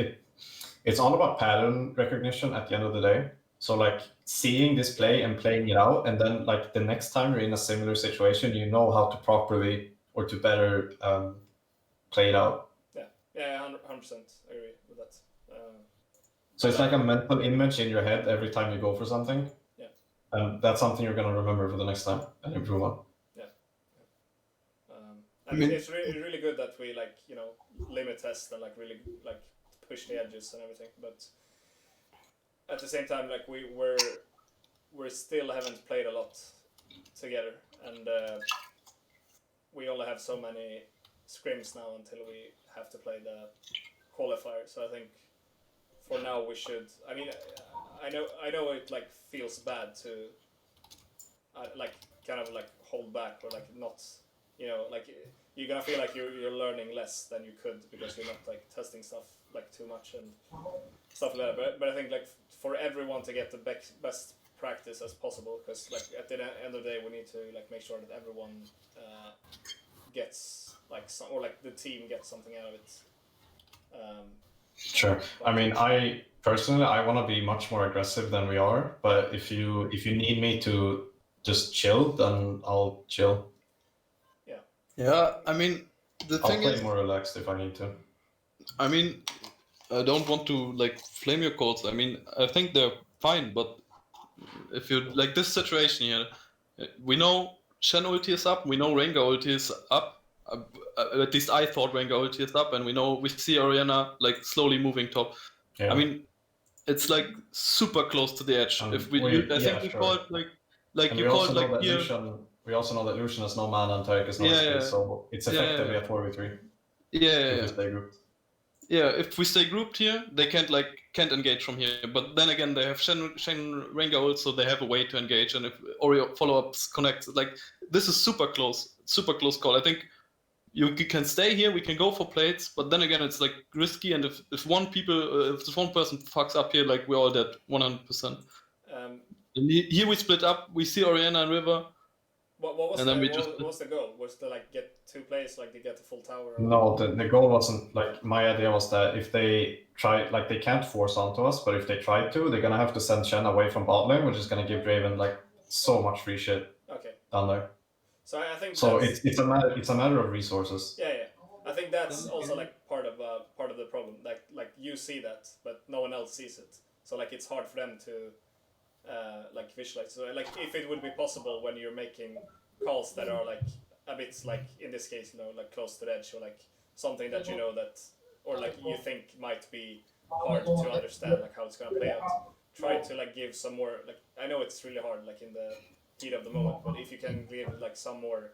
S5: it's all about pattern recognition at the end of the day. So like seeing this play and playing it out, and then like the next time you're in a similar situation, you know how to properly or to better play it out.
S2: Yeah, 100% agree with that.
S5: So it's like a mental image in your head every time you go for something.
S2: Yeah.
S5: And that's something you're gonna remember for the next time and improve on.
S2: And it's really good that we like limit test and like really like push the edges and everything, but at the same time like we're still haven't played a lot together, and we only have so many scrims now until we have to play the qualifier. So I think for now we should. I mean, I know it like feels bad to like kind of like hold back, or like not. Like you're gonna feel like you're learning less than you could because you're not like testing stuff like too much and stuff like that. But I think like for everyone to get the best practice as possible, because like at the end of the day we need to like make sure that everyone gets like some, or like the team gets something out of it.
S5: Sure. I mean, I personally want to be much more aggressive than we are. But if you need me to just chill, then I'll chill.
S1: Yeah, I mean,
S5: I'll play more relaxed if I need to.
S1: I mean, I don't want to like flame your calls. I mean, I think they're fine, but if you like this situation here, we know Shen ulti is up, we know Rengar ulti is up. At least I thought Rengar ulti is up, and we see Orianna like slowly moving top.
S5: Yeah.
S1: I mean, it's like super close to the edge. If we call it like you call it like here.
S5: We also know that Lucian has no mana and Taric is no HP, so it's effectively a 4v3.
S1: Yeah.
S5: Stay grouped.
S1: Yeah, if we stay grouped here, they can't engage from here. But then again, they have Shen Rengar also. They have a way to engage, and if Oreo follow-ups connect, like this is super close call. I think you can stay here. We can go for plates, but then again, it's like risky. And if one person fucks up here, like we're all dead 100%. Here we split up. We see Orianna and River.
S2: What was the goal? Was to like get 2 plays, like they get the full tower? Or...
S5: No, the goal wasn't like, my idea was that if they try, like they can't force onto us, but if they try to, they're gonna have to send Shen away from bot lane, which is gonna give Draven like so much free shit down there.
S2: So I think
S5: it's a matter of resources.
S2: Yeah. I think that's also like part of the problem. Like you see that, but no one else sees it. So like it's hard for them to like visualize. So like if it would be possible when you're making calls that are like a bit like in this case, like close to the edge, or like something that that, or like you think might be hard to understand, like how it's gonna play out. Try to like give some more, like I know it's really hard like in the heat of the moment, but if you can give like some more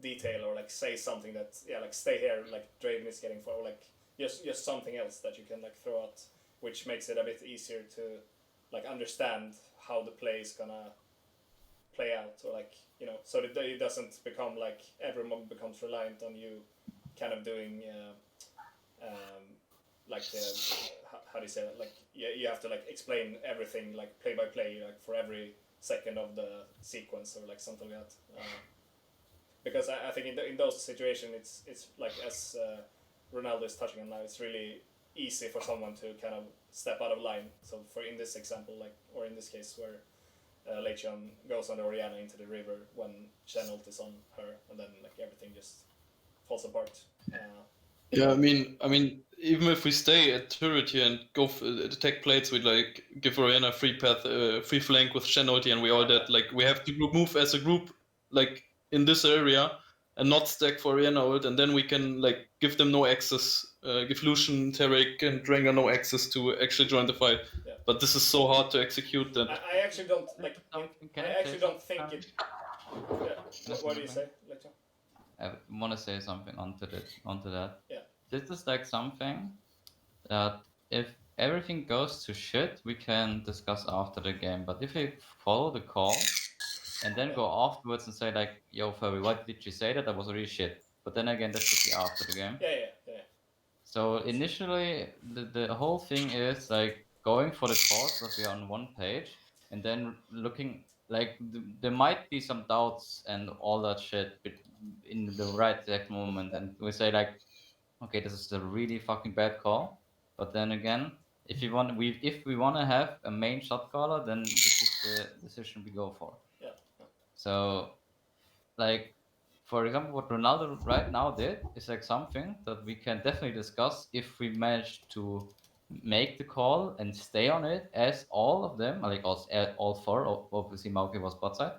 S2: detail, or like say something that like stay here, like Draven is getting for, or like just something else that you can like throw out, which makes it a bit easier to like understand how the play is gonna play out, or like so that it doesn't become like everyone becomes reliant on you kind of doing like how do you say that? Like you have to like explain everything like play by play, like for every second of the sequence or like something like that. Because I think in those situations it's like as Ronaldo is touching on now, it's really easy for someone to kind of step out of line. So for in this example, like or in this case where Lechion goes on Oriana into the river when Shen ult is on her, and then like everything just falls apart.
S1: Yeah, I mean, even if we stay at turret here and go attack plates, we like give Oriana free path, free flank with Shen ulti, and we all dead. Like we have to move as a group, like in this area, and not stack for Oriana ult, and then we can like give them no access, give Lucian, Taric, and Drenga no access to actually join the fight.
S2: Yeah.
S1: But this is so hard to execute that.
S2: I actually don't like.
S4: Can
S2: I actually don't think it. Yeah. What do you say, Lechion?
S4: I want to say something onto that.
S2: Yeah.
S4: This is like something that if everything goes to shit, we can discuss after the game. But if we follow the call and then go afterwards and say like, "Yo, Furby, why did you say that? That was really shit." But then again, that should be after the game.
S2: Yeah.
S4: So initially, the whole thing is like going for the calls that we are on one page, and then looking like there might be some doubts and all that shit in the right exact moment, and we say like, okay, this is a really fucking bad call. But then again, if we want to have a main shot caller, then this is the decision we go for.
S2: Yeah.
S4: So, like, for example, what Ronaldo right now did is like something that we can definitely discuss if we manage to make the call and stay on it as all of them, like all four, obviously Mauke was bot side,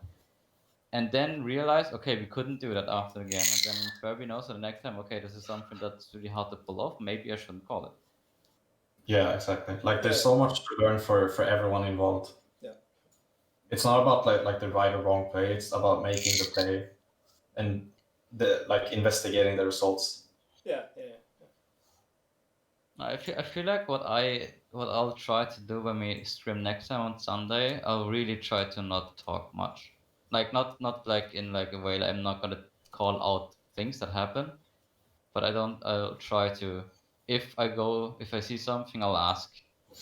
S4: and then realize, okay, we couldn't do that after the game, and then Furby knows so the next time, okay, this is something that's really hard to pull off, maybe I shouldn't call it.
S5: Yeah, exactly. Like there's so much to learn for everyone involved.
S2: Yeah.
S5: It's not about like the right or wrong play. It's about making the play and the like investigating the results.
S2: Yeah.
S4: I feel like what I'll try to do when we stream next time on Sunday, I'll really try to not talk much. Like not like in like a way like I'm not gonna call out things that happen, but I'll try to if I see something I'll ask.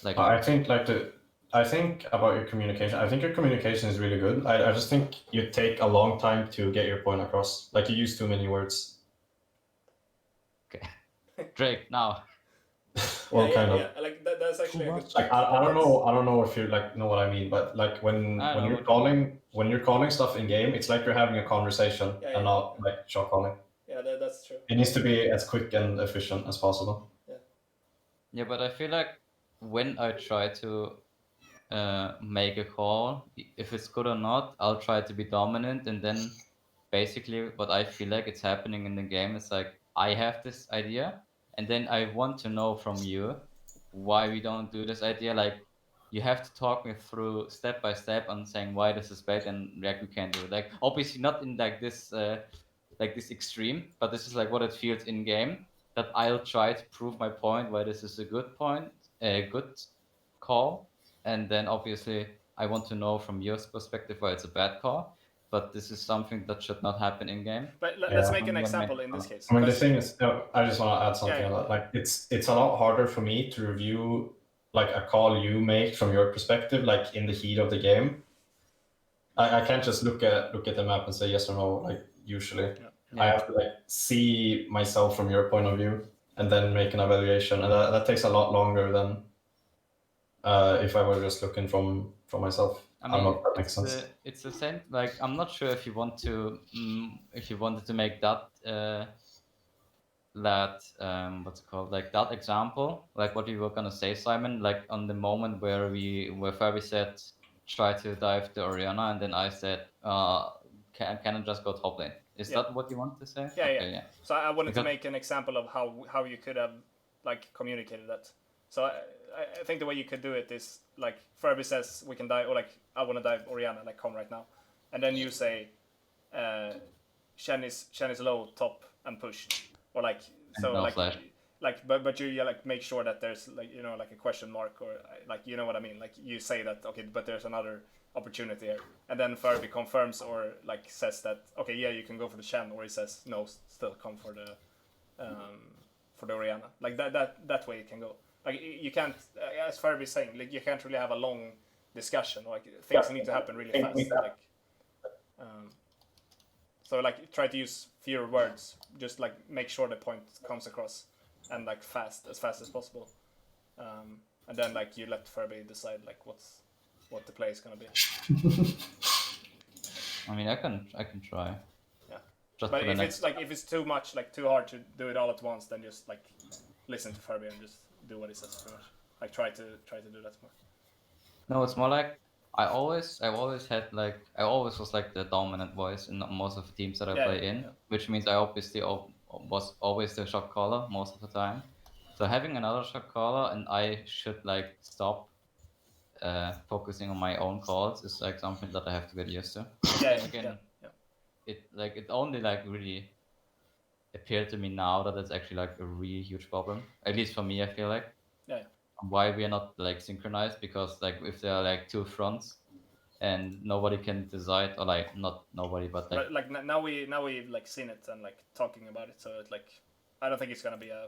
S4: Like
S5: I think about your communication. I think your communication is really good. I just think you take a long time to get your point across. Like you use too many words.
S4: okay. Drake now.
S5: Well, kind of.
S2: Yeah. Like that's actually a good.
S5: Like I don't know if you like know what I mean, but like when you're calling stuff in game, it's like you're having a conversation and not like shot calling.
S2: Yeah, that's true.
S5: It needs to be as quick and efficient as possible.
S4: Yeah, but I feel like when I try to make a call, if it's good or not, I'll try to be dominant, and then basically what I feel like it's happening in the game is like I have this idea, and then I want to know from you why we don't do this idea. Like you have to talk me through step by step on saying why this is bad and like we can't do it. Like obviously not in like this extreme, but this is like what it feels in game. That I'll try to prove my point why this is a good point, a good call, and then obviously I want to know from your perspective why it's a bad call. But this is something that should not happen in game.
S2: But let's make an example in this case.
S5: I mean, the thing is, I just want to add something on that. Like, it's a lot harder for me to review like a call you make from your perspective, like in the heat of the game. I can't just look at the map and say yes or no. Like usually, I have to like see myself from your point of view and then make an evaluation, and that takes a lot longer than if I were just looking from myself.
S4: I mean,
S5: don't know if that makes sense.
S4: It's the same. Like, I'm not sure if you want to, if you wanted to make that, what's it called? Like that example, like what you were gonna say, Simon. Like on the moment where Fabi said, try to dive the Oriana, and then I said, can I just go top lane? Is that what you want to say?
S2: Yeah. So I wanted to make an example of how you could have like communicated that. So I think the way you could do it is like Furby says we can dive, or like I want to dive Oriana, like come right now, and then you say Shen is low top and push, or like so
S4: no
S2: like
S4: flash.
S2: Like but you like make sure that there's like like a question mark, or like what I mean, like you say that okay, but there's another opportunity here, and then Furby confirms or like says that okay, yeah, you can go for the Shen, or he says no, still come for for the Oriana. Like that way it can go. Like you can't, as Furby's saying, like you can't really have a long discussion. Like things need to happen really fast. Like, so like try to use fewer words. Just like make sure the point comes across, and like as fast as possible. And then like you let Furby decide like what the play is gonna be.
S4: I mean, I can try.
S2: Yeah.
S4: Just
S2: But
S4: for the
S2: if
S4: next.
S2: it's like if it's too much, like too hard to do it all at once, then just like listen to Furby and just do what he says pretty much. Like try to do that more.
S4: No, it's more like I always was like the dominant voice in most of the teams that I play in, which means I obviously was always the shot caller most of the time. So having another shot caller and I should like stop focusing on my own calls is like something that I have to get used to. It only like really appeared to me now that it's actually like a really huge problem. At least for me, I feel like.
S2: Yeah.
S4: Why we are not like synchronized, because like if there are like two fronts and nobody can decide, or like not nobody, but like
S2: now we've like seen it and like talking about it, so it's like I don't think it's gonna be a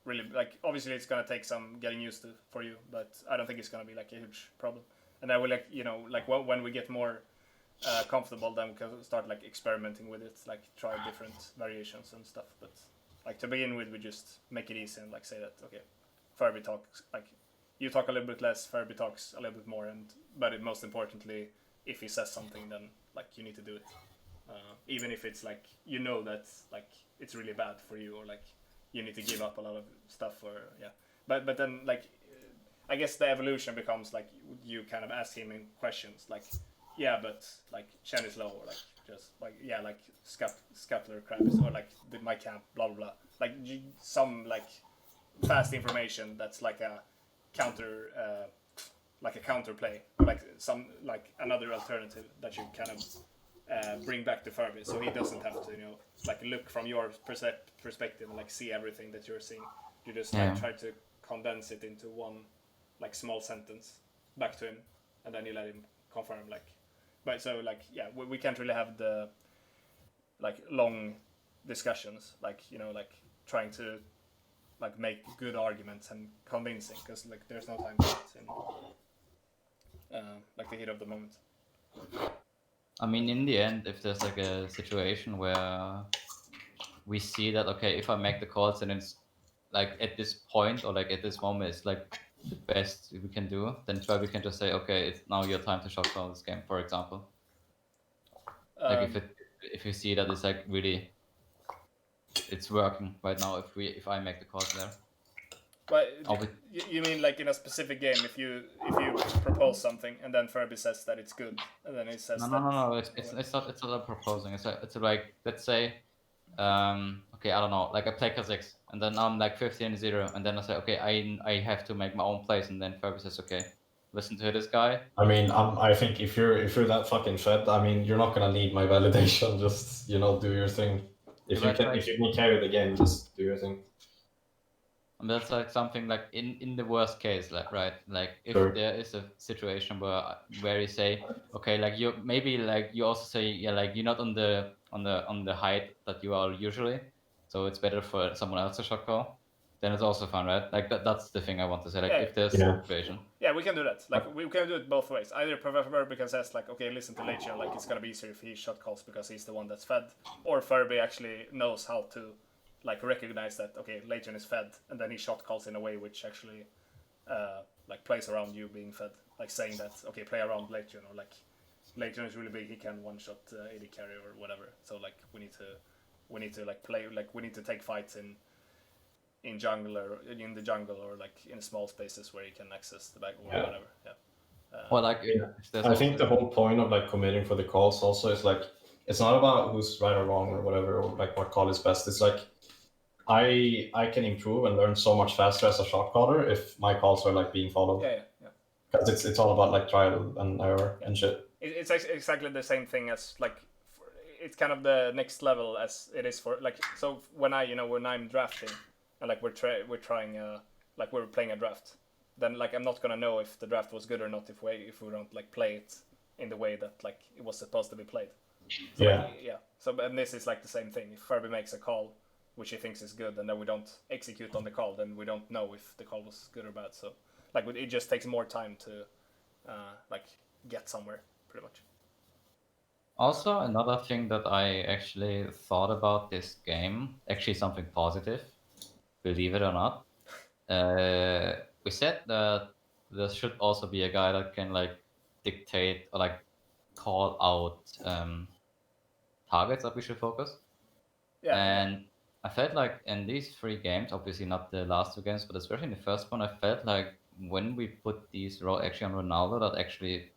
S2: really like obviously it's gonna take some getting used to for you, but I don't think it's gonna be like a huge problem. And I will like like when we get more comfortable, then we can start like experimenting with it, like try different variations and stuff. But like to begin with, we just make it easy and like say that okay, Furby talks like you talk a little bit less, Furby talks a little bit more, but most importantly, if he says something, then like you need to do it, even if it's like that like it's really bad for you, or like you need to give up a lot of stuff, or but then like I guess the evolution becomes like you kind of ask him in questions like but like Chen is low, or like just like like scapular crabs, or like my camp blah blah blah, like some like fast information that's like a counter play, or like some like another alternative that you kind of bring back to Furby, so he doesn't have to like look from your perspective and like see everything that you're seeing. You just like try to condense it into one like small sentence back to him, and then you let him confirm like. But so like we can't really have the like long discussions, like like trying to like make good arguments and convincing, because like there's no time for it in like the heat of the moment.
S4: I mean, in the end, if there's like a situation where we see that okay, if I make the calls and it's like at this point or like at this moment it's like the best we can do, then we can just say okay, it's now your time to shot call this game, for example. Like if you see that it's like really it's working right now, if I make the calls there.
S2: But you mean like in a specific game, if you propose something and then Furby says that it's good, and then he says
S4: no, it's not proposing. It's like, let's say okay, I don't know, like I play Kha'Zix and then I'm like 15-0, and then I say okay, I have to make my own plays, and then Furby says okay, listen to this guy.
S5: I mean, I think if you're that fucking fed, I mean, you're not gonna need my validation. Just do your thing. If you can carry the game, just do your thing.
S4: And that's like something like in the worst case, like right, like if there is a situation where you say okay, like you maybe like you also say like you're not on the height that you are usually, so it's better for someone else to shot call, then it's also fun, right? Like that's the thing I want to say, like if there's a situation.
S2: Yeah, we can do that. Like we can do it both ways. Either Furby can says like okay, listen to Legion, like it's gonna be easier if he shot calls because he's the one that's fed, or Furby actually knows how to like recognize that okay, Legion is fed, and then he shot calls in a way which actually like plays around you being fed, like saying that okay, play around Legion, or like Legion is really big, he can one shot AD carry or whatever. So like we need to like play, like we need to take fights in jungle, or in the jungle, or like in small spaces where you can access the back or whatever.
S4: Well, like
S5: I think the whole point of like committing for the calls also is like it's not about who's right or wrong or whatever, or like what call is best. It's like I can improve and learn so much faster as a shot caller if my calls are like being followed. Because it's all about like trial and error and shit.
S2: It's exactly the same thing as like it's kind of the next level as it is for like, so when I'm drafting and like we're trying like we're playing a draft, then like I'm not gonna know if the draft was good or not if we don't like play it in the way that like it was supposed to be played. So,
S5: yeah.
S2: So and this is like the same thing. If Furby makes a call which he thinks is good, and then we don't execute on the call, then we don't know if the call was good or bad. So like it just takes more time to like get somewhere, pretty much.
S4: Also, another thing that I actually thought about this game, actually something positive, believe it or not. We said that there should also be a guy that can like dictate or like call out targets that we should focus.
S2: Yeah.
S4: And I felt like in these 3 games, obviously not the last 2 games, but especially in the first one, I felt like when we put these roles actually on Ronaldo, that actually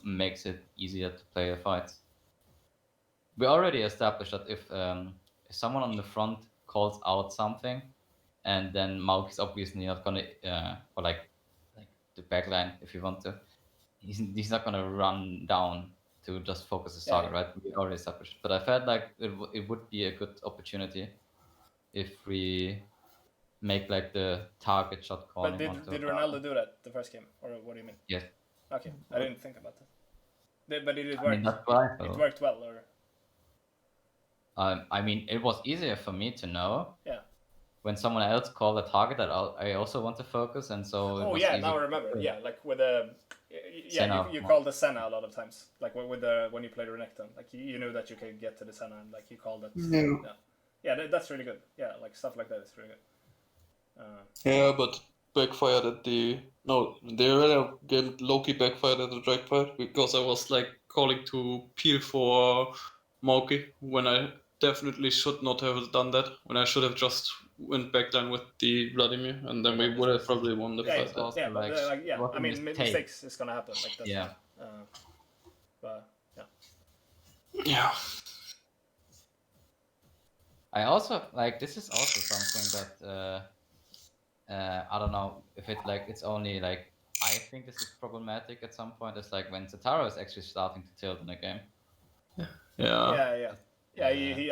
S4: makes it easier to play the fights. We already established that if someone on the front calls out something, and then Mauk is obviously not gonna, or like the backline, if you want to, he's not gonna run down to just focus his target, right? We already established. But I felt like it would be a good opportunity if we make like the target shot calling.
S2: But did Ronaldo do that the first game, or what do you mean?
S4: Yes.
S2: Okay, I didn't think about that. But did it
S4: I
S2: work?
S4: mean, that's what I
S2: It
S4: thought.
S2: worked well, or
S4: I mean, it was easier for me to know.
S2: Yeah.
S4: When someone else called a target that I also want to focus, and so it
S2: oh
S4: was
S2: yeah,
S4: easy
S2: now I remember.
S4: to-
S2: Yeah, like with the
S4: Senna.
S2: you called the Senna a lot of times. Like with the when you played Renekton, like you knew that you could get to the Senna, and like you called it. Yeah, that's really good. Yeah, like stuff like that is really good.
S1: Yeah, but backfired at the earlier game Loki backfired at the drag fight because I was like calling to peel for Mauki when I definitely should not have done that. When I should have just went backline with the Vladimir, and then we would have probably won the
S2: Yeah,
S1: fight.
S2: yeah,
S4: also
S2: yeah, but
S4: like,
S2: yeah.
S4: what
S2: I
S4: a
S2: mean,
S4: mistake.
S2: mistakes is gonna happen. Like that's
S4: Yeah.
S2: fine. But yeah.
S1: Yeah.
S4: I also like this is also something that I don't know if it's only like I think this is problematic at some point. It's like when Sataro is actually starting to tilt in a game.
S1: Yeah.
S2: Yeah,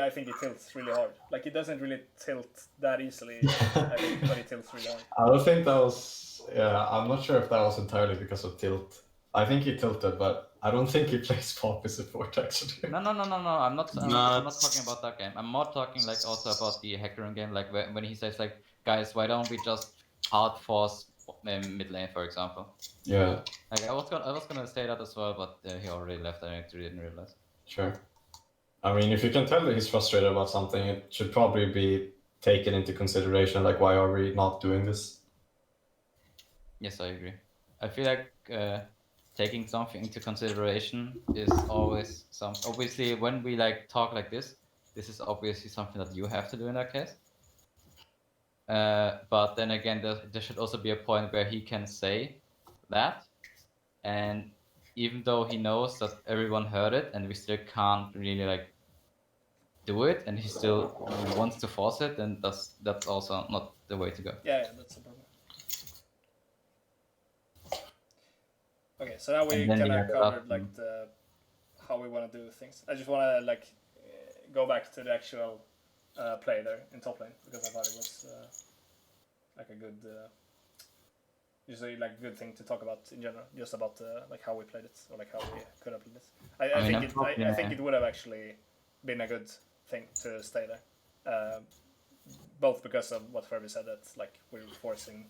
S2: I think he tilts really hard. Like he doesn't really tilt that easily, I think, but he tilts really hard.
S5: I don't think that was. Yeah, I'm not sure if that was entirely because of tilt. I think he tilted, but I don't think he plays Poppy support actually.
S4: No. I'm not
S1: Nah,
S4: talking about that game. I'm more talking like also about the Hecarim game. Like when he says like, guys, why don't we just hard force mid lane, for example?
S5: Yeah,
S4: Like I was gonna say that as well, but he already left. I actually didn't realize.
S5: sure. I mean, if you can tell that he's frustrated about something, it should probably be taken into consideration. Like, why are we not doing this?
S4: Yes, I agree. I feel like taking something into consideration is always some. Obviously, when we like talk like this is obviously something that you have to do in that case. But then again, there should also be a point where he can say that, and even though he knows that everyone heard it, and we still can't really like do it, and he still wants to force it, then that's also not the way to go.
S2: Yeah, that's the problem. Okay, so now we
S4: And then
S2: kind
S4: we
S2: of
S4: have
S2: covered
S4: that,
S2: like how we want to do things. I just want to like go back to the actual play there in top lane because I thought it was like a good, just a like good thing to talk about in general, just about like how we played it or like how we could have played it. I think it would have actually been a good thing to stay there, both because of what Ferby said that like we're forcing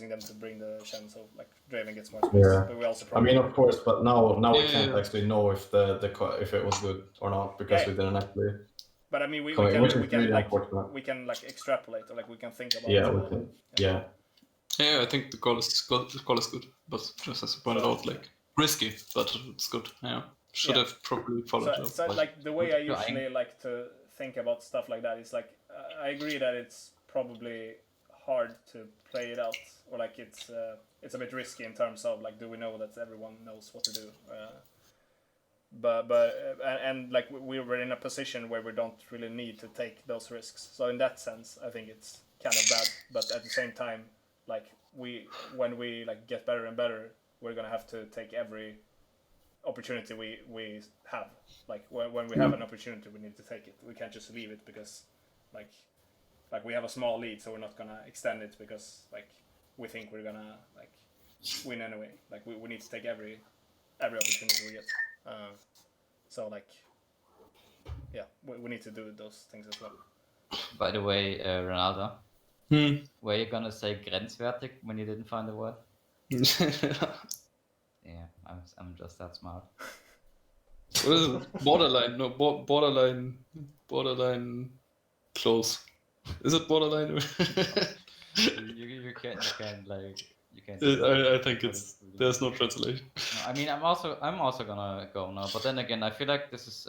S2: them to bring the Shen, so like Draven gets more space.
S5: Yeah.
S2: But we also
S5: I mean, of course, but now we
S1: Yeah.
S5: can't actually know if if it was good or not because we didn't actually.
S2: But I mean, we
S5: Which is
S2: can
S5: really
S2: like
S5: unfortunate.
S2: extrapolate or like we can think about.
S5: Yeah, we can. Yeah.
S1: Yeah, I think the call is good, but just as you pointed out, like risky, but it's good. Yeah, should
S2: Yeah.
S1: have probably followed
S2: So,
S1: up.
S2: so
S4: But
S2: like the way I
S4: would you
S2: usually like to think about stuff like that is like I agree that it's probably hard to play it out or like it's a bit risky in terms of like do we know that everyone knows what to do. But like we were in a position where we don't really need to take those risks. So in that sense, I think it's kind of bad. But at the same time, like when we like get better and better, we're gonna have to take every opportunity we have. Like when we have an opportunity, we need to take it. We can't just leave it because like we have a small lead, so we're not gonna extend it because like we think we're gonna like win anyway. Like we need to take every opportunity we get. So like, yeah, we need to do those things as well.
S4: By the way, Ronaldo,
S1: Hmm.
S4: were you gonna say grenzwertig when you didn't find the word? Yeah, I'm just that smart.
S1: What is it? Borderline? No, borderline close. Is it borderline?
S4: You can like you can.
S1: I think
S4: but
S1: it's
S4: really
S1: there's no translation.
S4: No, I mean, I'm also gonna go now, but then again, I feel like this is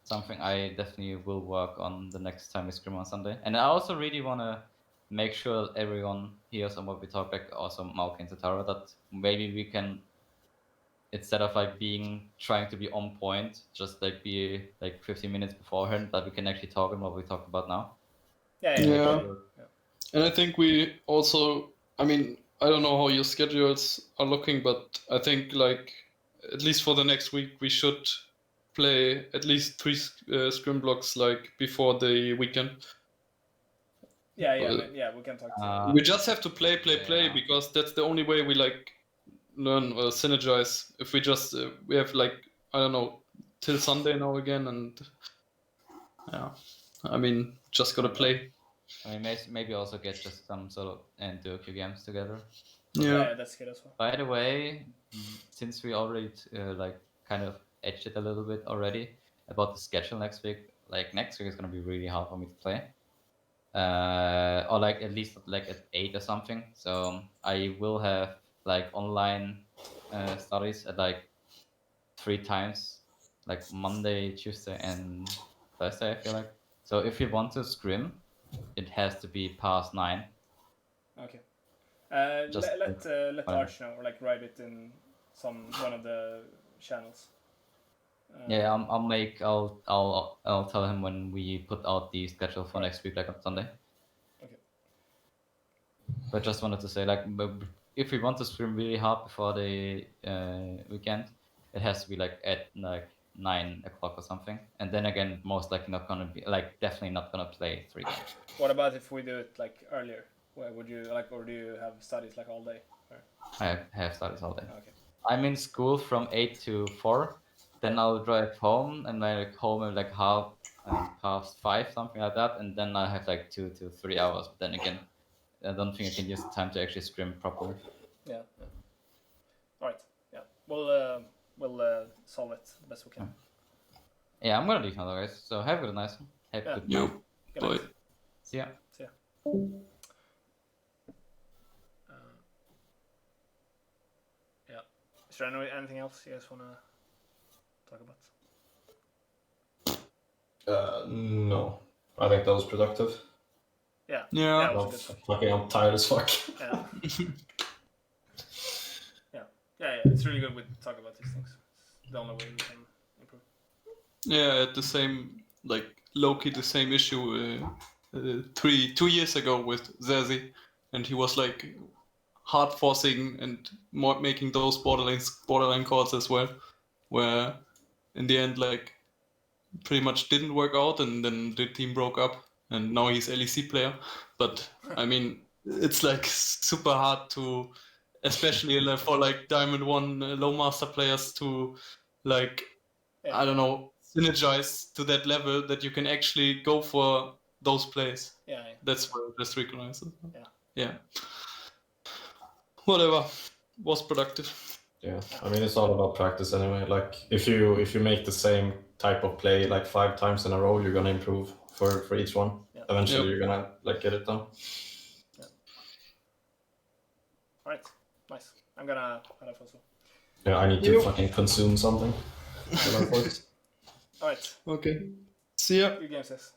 S4: something I definitely will work on the next time we scrim on Sunday, and I also really wanna make sure everyone hears on what we talk, like also Mauke and Tatara, that maybe we can, instead of like trying to be on point, just like be like 15 minutes beforehand, that we can actually talk on what we talked about now.
S2: Yeah.
S1: Yeah.
S4: Sure.
S1: And I think we also, I mean, I don't know how your schedules are looking, but I think like at least for the next week we should play at least 3 scrim blocks like before the weekend.
S2: Yeah. We can talk to.
S1: We just have to play
S4: Yeah.
S1: because that's the only way we like learn or synergize. If we just we have like I don't know till Sunday now again, and yeah, I mean just gotta play.
S4: I mean, maybe also get just some solo and do a few games together.
S1: Yeah.
S2: That's good as well.
S4: By the way, since we already like kind of edged it a little bit already about the schedule next week, like next week is gonna be really hard for me to play, or like at least like at 8 or something. So I will have like online studies at like 3 times, like Monday, Tuesday, and Thursday. I feel like. So if you want to scrim, it has to be past 9.
S2: Okay.
S4: Just
S2: let
S4: whatever.
S2: Arch know, or like write it in one of the channels.
S4: Yeah, I'll tell him when we put out the schedule for next week, like on Sunday.
S2: Okay.
S4: But just wanted to say, like, if we want to stream really hard before the weekend, it has to be like at like 9 o'clock or something. And then again, most likely not gonna be like definitely not gonna play 3 games.
S2: What about if we do it like earlier? Where would you like, or do you have studies like all day? Or...
S4: I have studies all day.
S2: Okay.
S4: I'm in school from 8 to 4. Then I'll drive home, and I like home at like past 5, something like that. And then I have like 2 to 3 hours. But then again, I don't think I can use the time to actually scrim properly.
S2: Yeah. All right. Yeah. We'll solve it the best we can.
S4: Yeah, I'm gonna leave now, guys. So have a good night. Have a good night.
S1: Yo.
S2: Good
S1: Bye.
S2: night.
S4: See ya.
S2: See ya. Yeah. Is there anything else you guys wanna talk about?
S5: No. I think that was productive.
S2: Yeah.
S1: Yeah.
S2: It
S5: No,
S2: was a good talk.
S5: fucking, I'm tired as fuck.
S2: Yeah. Yeah. It's really good we talk about these things. It's the only way we can improve.
S1: Yeah, at the same like Loki, the same issue 2 years ago with Zazie, and he was like hard forcing and more making those borderline calls as well, where in the end like pretty much didn't work out, and then the team broke up, and now he's LEC player. But I mean, it's like super hard to, especially like, for like Diamond 1 low master players to like I don't know, synergize to that level that you can actually go for those plays.
S2: Yeah.
S1: That's why I just recognize it.
S2: Yeah.
S1: Whatever. Was productive.
S5: Yeah, I mean it's all about practice anyway. Like if you make the same type of play like 5 times in a row, you're gonna improve for each one.
S2: Yeah.
S5: Eventually,
S1: Yep.
S5: you're gonna like get it done.
S2: Yeah. All right. Nice. I'm gonna head off also.
S5: Yeah, I need to
S1: Yep.
S5: fucking consume something.
S2: All right.
S1: Okay. See ya.
S2: Good games, yes.